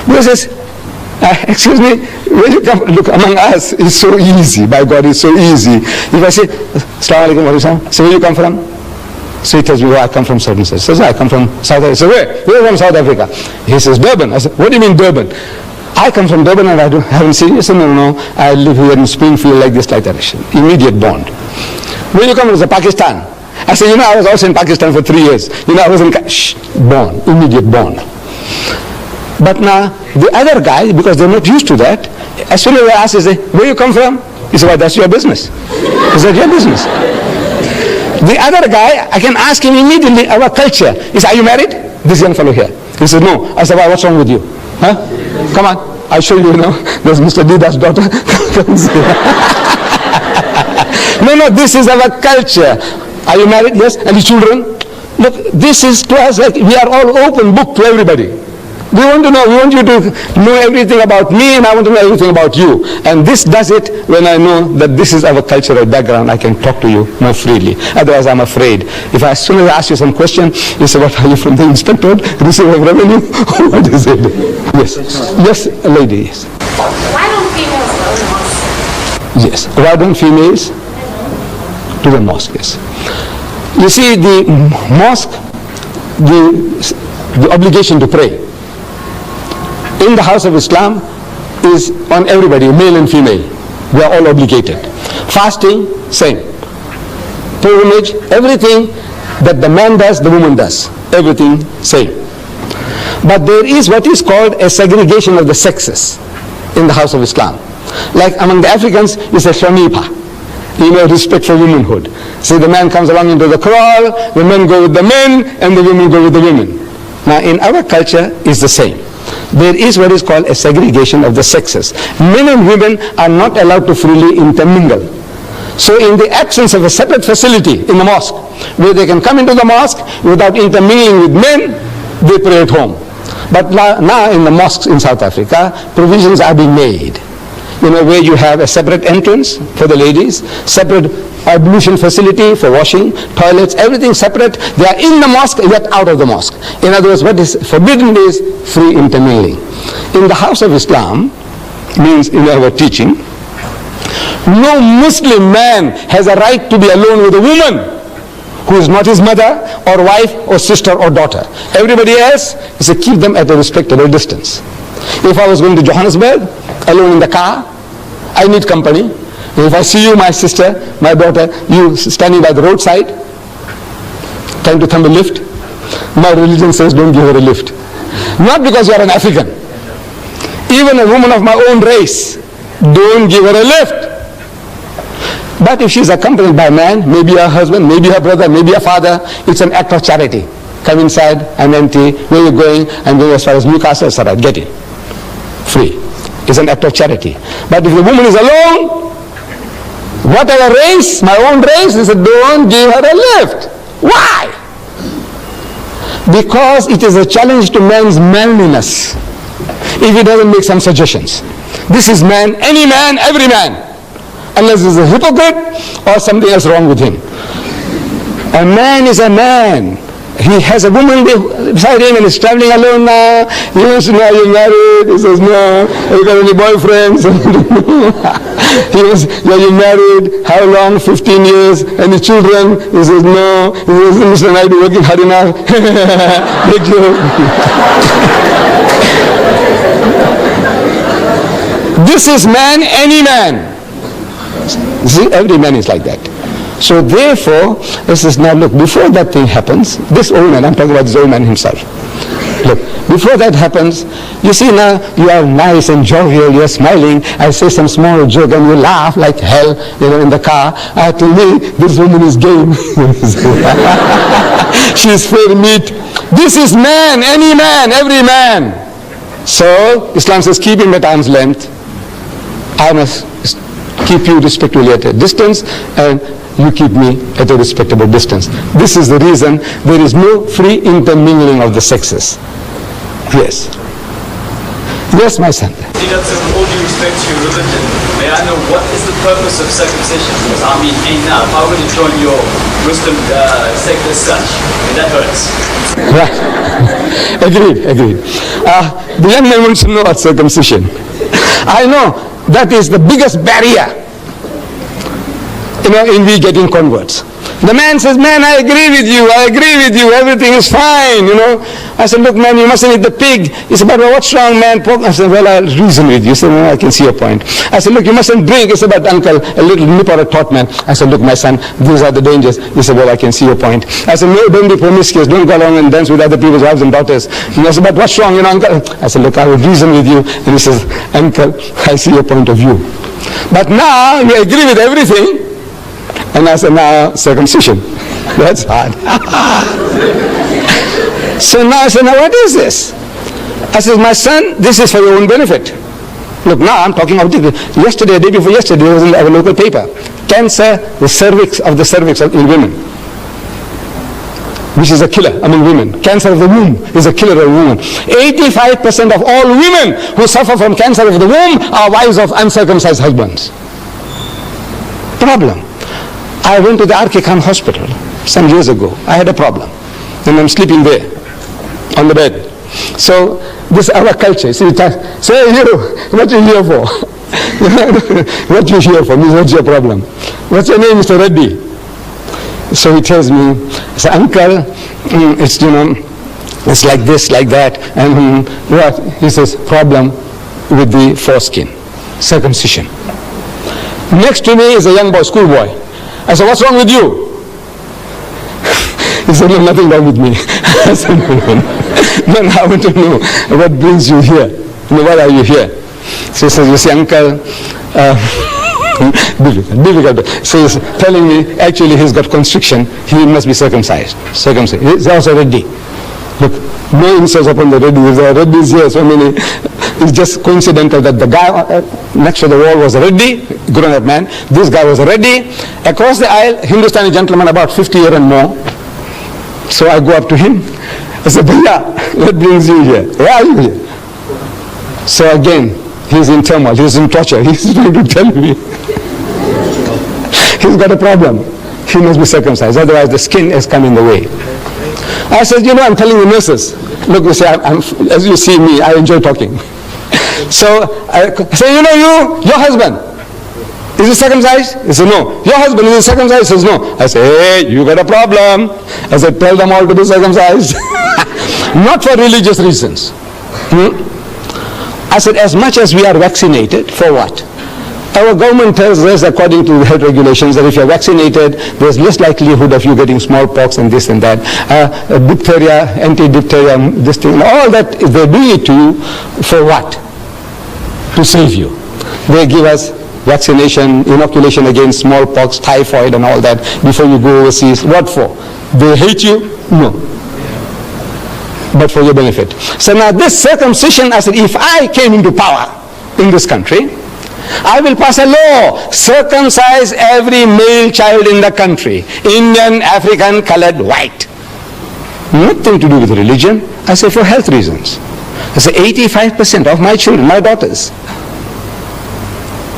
Because it's, excuse me, when you come, look, among us, it's so easy, by God, it's so easy. If I say, assalamu alaikum wa alaikum, so where you come from? So he tells me, well, I come from certain place. He says, I come from South Africa. I say, where? Where from South Africa? He says, Durban. I said, what do you mean Durban? I come from Durban and I haven't seen you. He said, no, I live here in Springfield like this, like that. Immediate bond. Where you come from? Pakistan. I said, you know, I was also in Pakistan for 3 years. You know, I was in, bond, immediate bond. But now, the other guy, because they're not used to that, as soon as I ask, they say, where you come from? He said, well, that's your business. Is that your business? The other guy, I can ask him immediately our culture. He said, are you married? This young fellow here. He said, no. I said, well, what's wrong with you? Huh? Come on, I'll show you, you know. There's Mr. Deedat's daughter. No, this is our culture. Are you married? Yes. And the children? Look, this is to us like we are all open book to everybody. We want to know, we want you to know everything about me, and I want to know everything about you. And this does it when I know that this is our cultural background. I can talk to you more freely. Otherwise, I'm afraid. If as soon as I ask you some question, you say, what are you from the inspectorate? Receiver of revenue? What is it? Yes. Yes, a lady, yes. Why don't females go to mosque? Yes. Why don't females to the mosque? Yes. You see, the mosque, the obligation to pray in the house of Islam is on everybody, male and female. We are all obligated. Fasting, same. Pilgrimage, everything that the man does, the woman does. Everything, same. But there is what is called a segregation of the sexes in the house of Islam. Like among the Africans, it's a shamipa. Respect for womanhood. So the man comes along into the kraal, the men go with the men, and the women go with the women. Now in our culture, it's the same. There is what is called a segregation of the sexes. Men and women are not allowed to freely intermingle. So in the absence of a separate facility in the mosque, where they can come into the mosque without intermingling with men, they pray at home. But now in the mosques in South Africa, provisions are being made. Where you have a separate entrance for the ladies, separate ablution facility for washing, toilets, everything separate. They are in the mosque, yet out of the mosque. In other words, what is forbidden is free intermingling. In the house of Islam, means in our teaching, no Muslim man has a right to be alone with a woman who is not his mother or wife or sister or daughter. Everybody else is to keep them at a respectable distance. If I was going to Johannesburg, alone in the car, I need company. If I see you, my sister, my daughter, you standing by the roadside, trying to thumb a lift, my religion says don't give her a lift. Not because you are an African. Even a woman of my own race, don't give her a lift. But if she's accompanied by a man, maybe her husband, maybe her brother, maybe her father, it's an act of charity. Come inside, I'm empty, where are you going? I'm going as far as Newcastle, it's all right, get in. Free. It's an act of charity. But if the woman is alone, whatever race, my own race, they said, don't give her a lift. Why? Because it is a challenge to man's manliness if he doesn't make some suggestions. This is man, any man, every man, unless he's a hypocrite or something else wrong with him. A man is a man. He has a woman beside him and he's traveling alone now. He wants to know, are you married? He says, no. Have you got any boyfriends? He was, are you married? How long? 15 years. Any children? He says, no. He says, Mr. Naidu, working hard enough. Big joke. This is man, any man. See, every man is like that. So therefore, this is now, look, before that thing happens, this old man, I'm talking about this old man himself. Look, before that happens, you see now, you are nice and jovial, you're smiling, I say some small joke and you laugh like hell, in the car. To me, this woman is game. She's fair meat. This is man, any man, every man. So, Islam says, keep him at arm's length. I must keep you respectfully at a distance, and you keep me at a respectable distance. This is the reason there is no free intermingling of the sexes. Yes. Yes, my son. Deedats, with all due respect to your religion, may I know what is the purpose of circumcision? Because I mean, now, if I were to join your Muslim sect as such, that hurts. Right. Agreed. The young man wants to know about circumcision. I know that is the biggest barrier in we getting converts. The man says, man, I agree with you, everything is fine, I said, look, man, you mustn't eat the pig. He said, but what's wrong, man? I said, well, I'll reason with you. He said, no, I can see your point. I said, look, you mustn't drink. He said, but uncle, a little nip or a tot, man. I said, look, my son, these are the dangers. He said, well, I can see your point. I said, no, don't be promiscuous, don't go along and dance with other people's wives and daughters. I said, but what's wrong, uncle? I said, look, I will reason with you. And he says, uncle, I see your point of view. But now, you agree with everything. And I said, now, circumcision. That's hard. So now I said, now what is this? I said, my son, this is for your own benefit. Look, now I'm talking about yesterday, day before yesterday, it was in our local paper. Cancer, the cervix in women. which is a killer among women. Cancer of the womb is a killer of women. 85% of all women who suffer from cancer of the womb are wives of uncircumcised husbands. Problem. I went to the R.K. Khan hospital some years ago. I had a problem. And I'm sleeping there on the bed. So this is our culture. See, say you, what you here for? What you here for? What's your problem? What's your name, Mr. Reddy? So he tells me, I say, uncle, it's, it's like this, like that. And what? He says, problem with the foreskin, circumcision. Next to me is a young boy, schoolboy. I said, what's wrong with you? He said, no, nothing wrong with me. I said, no, I want to know what brings you here. Why are you here? So he says, you see, uncle, difficult. So he's telling me, actually he's got constriction, he must be circumcised. He's also ready. Look, no insults upon the ready. There are reddies here, so many. It's just coincidental that the guy next to the wall was a reddy, grown-up man. This guy was a reddy. Across the aisle, Hindustani gentleman, about 50 years and more. So I go up to him. I said, Bhaiya, what brings you here? Why are you here? So again, he's in turmoil, he's in torture. He's trying to tell me. He's got a problem. He must be circumcised, otherwise the skin has come in the way. I said, I'm telling the nurses. Look, you see, as you see me, I enjoy talking. So I say, your husband, is he circumcised? He said, no. Your husband, is he circumcised? He says, no. I say, hey, you got a problem. I said, tell them all to be circumcised. Not for religious reasons. I said, as much as we are vaccinated, for what? Our government tells us, according to health regulations, that if you're vaccinated, there's less likelihood of you getting smallpox and this and that. Diphtheria, anti-diphtheria, this thing, all that, they're doing it to you for what? To save you. They give us vaccination, inoculation against smallpox, typhoid and all that before you go overseas. What for? They hate you? No. But for your benefit. So now this circumcision, I said, if I came into power in this country, I will pass a law, circumcise every male child in the country, Indian, African, colored, white. Nothing to do with religion. I say for health reasons. I say 85% of my children, my daughters,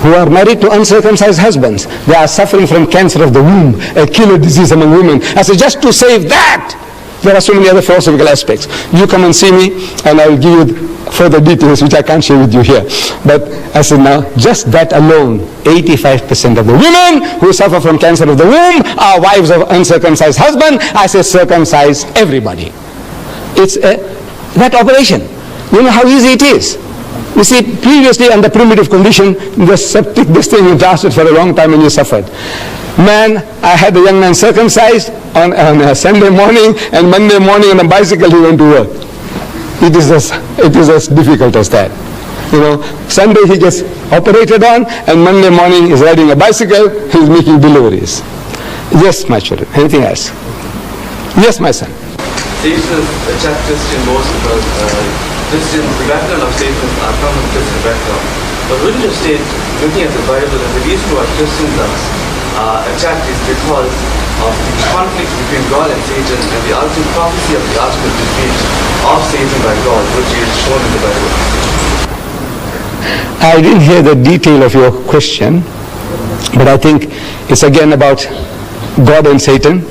who are married to uncircumcised husbands, they are suffering from cancer of the womb, a killer disease among women. I say just to save that, there are so many other philosophical aspects. You come and see me and I will give you further details which I can't share with you here. But I said now, just that alone, 85% of the women who suffer from cancer of the womb are wives of uncircumcised husband. I say circumcise everybody. It's that operation. You know how easy it is. You see, previously under primitive condition, the septic, this thing lasted for a long time and you suffered. Man, I had a young man circumcised on a Sunday morning, and Monday morning on a bicycle he went to work. It is as difficult as that. Sunday he gets operated on, and Monday morning he's riding a bicycle, he's making deliveries. Yes, my children. Anything else? Yes, my son. Satan is a chap Christian most because Christians, the background of Satan are from a Christian background. But wouldn't you state, looking at the Bible, that the reason why Christians are attacked is because of the conflict between God and Satan and the ultimate prophecy of the ultimate defeat of Satan by God, which is shown in the Bible? I didn't hear the detail of your question, but I think it's again about God and Satan.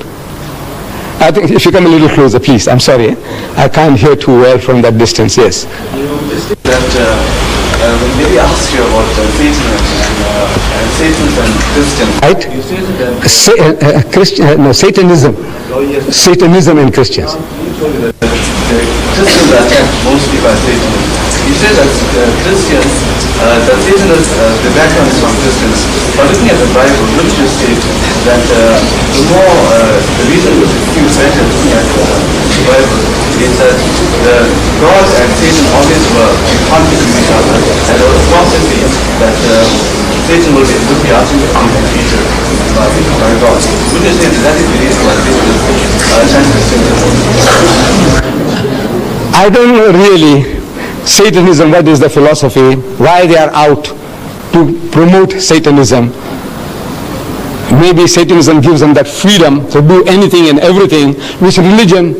I think if you come a little closer, please. I'm sorry. I can't hear too well from that distance. Yes. That when maybe asked you about Satan and Satan and Christians, right? you stated that Satanism. Satanism and Christians. You told me that the Christians are attacked mostly by Satan. You said that Christians, that Satan is the background is from Christians. But looking at the Bible, wouldn't you state that the more the reason which it seems better looking at the Bible is that God and Satan always were in conflict with each other, and there was prophecy that Satan would be ultimately defeated by God. Would you say that is the reason why Satan is attacked Christians? I don't know really Satanism, what is the philosophy, why they are out to promote Satanism. maybe Satanism gives them that freedom to do anything and everything which religion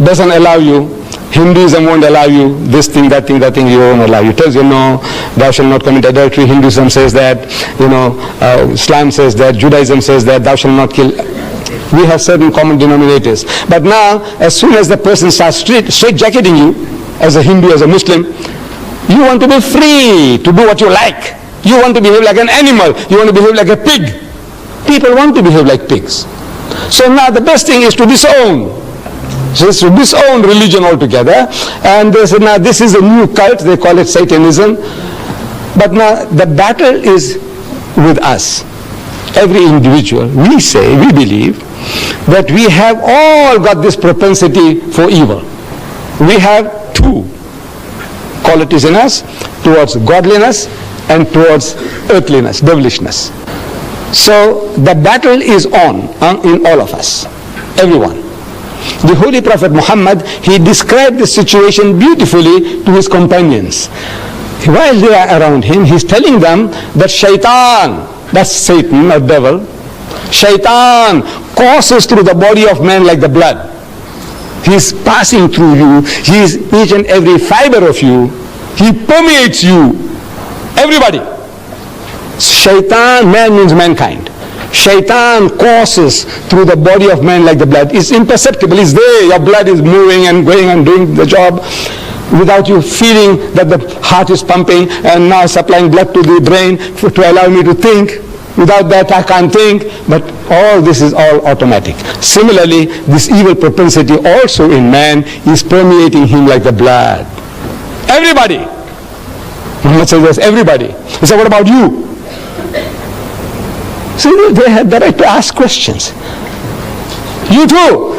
doesn't allow you. Hinduism won't allow you this thing, that thing, that thing, you won't allow you. It tells you, no, thou shalt not commit adultery. Hinduism says that, Islam says that, Judaism says that, thou shalt not kill. We have certain common denominators. But now, as soon as the person starts straight-jacketing you, as a Hindu, as a Muslim, you want to be free to do what you like. You want to behave like an animal. You want to behave like a pig. People want to behave like pigs. So now the best thing is to disown. So it's to disown religion altogether. And they say, now this is a new cult, they call it Satanism. But now the battle is with us. Every individual, we say, we believe, that we have all got this propensity for evil. We have two qualities in us, towards godliness and towards earthliness, devilishness. So the battle is on in all of us, everyone. The Holy Prophet Muhammad, he described the situation beautifully to his companions. While they are around him, he's telling them that shaitan, that's Satan or devil, shaitan courses through the body of man like the blood. He's passing through you. He's each and every fiber of you. He permeates you. Everybody. Shaitan, man means mankind. Shaitan courses through the body of man like the blood. It's imperceptible. It's there. Your blood is moving and going and doing the job without you feeling that the heart is pumping and now supplying blood to the brain to allow me to think. Without that I can't think. But all this is all automatic. Similarly, this evil propensity also in man is permeating him like the blood. Everybody. Muhammad says yes, everybody. He said, what about you? See, they had the right to ask questions. You too.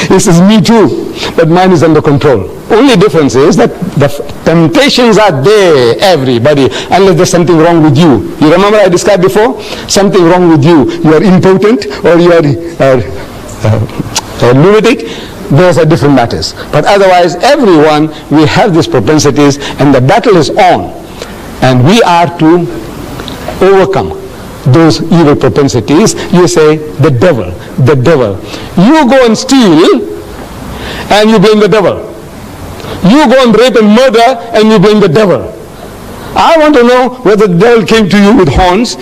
He says, me too. But mine is under control. Only difference is that the temptations are there, everybody, unless there's something wrong with you. You remember I described before? Something wrong with you. You are impotent or you are lunatic. Those are different matters. But otherwise, everyone, we have these propensities and the battle is on. And we are to overcome those evil propensities. You say, the devil, the devil. You go and steal and you blame the devil. You go and rape and murder and you blame the devil. I want to know whether the devil came to you with horns,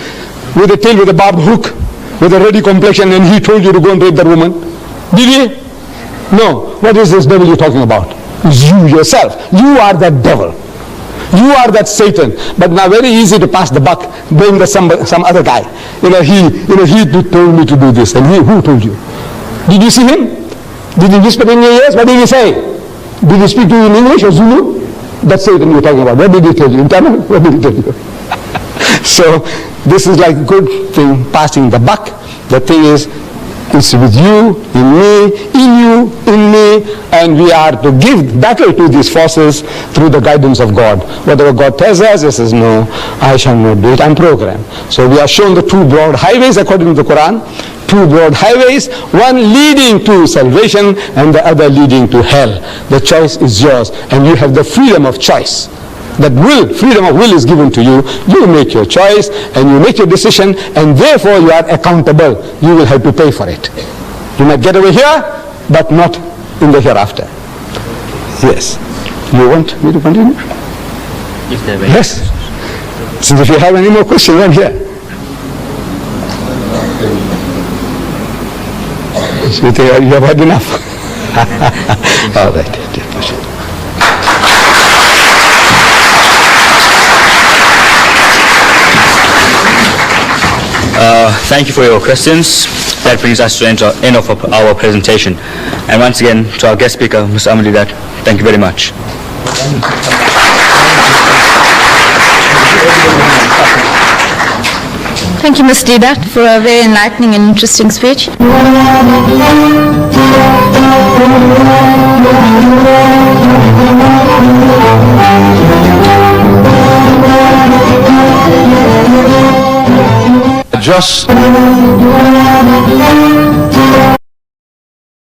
with a tail, with a barbed hook, with a ruddy complexion, and he told you to go and rape that woman. Did he? No. What is this devil you're talking about? It's you yourself. You are that devil. You are that Satan. But now very easy to pass the buck, blame some other guy. He told me to do this. And who told you? Did you see him? Did he whisper in your ears? What did he say? Did he speak to you in English or Zulu? That's Satan you're talking about. What did he tell you? In Tamil? What did he tell you? So this is like a good thing, passing the buck. The thing is, it's with you, in me, in you, in me, and we are to give battle to these forces through the guidance of God. Whatever God tells us, he says, no, I shall not do it, I'm programmed. So we are shown the two broad highways according to the Quran. Two broad highways, one leading to salvation and the other leading to hell. The choice is yours, and you have the freedom of choice. That will, freedom of will is given to you. You make your choice and you make your decision, and therefore you are accountable. You will have to pay for it. You might get away here, but not in the hereafter. Yes. You want me to continue? If there were yes. So if you have any more questions, I'm here. So you have had enough. All right. Thank you for your questions. That brings us to the end of our presentation. And once again, to our guest speaker, Mr. Didat, thank you very much. Thank you, Ms. Didat, for a very enlightening and interesting speech. Just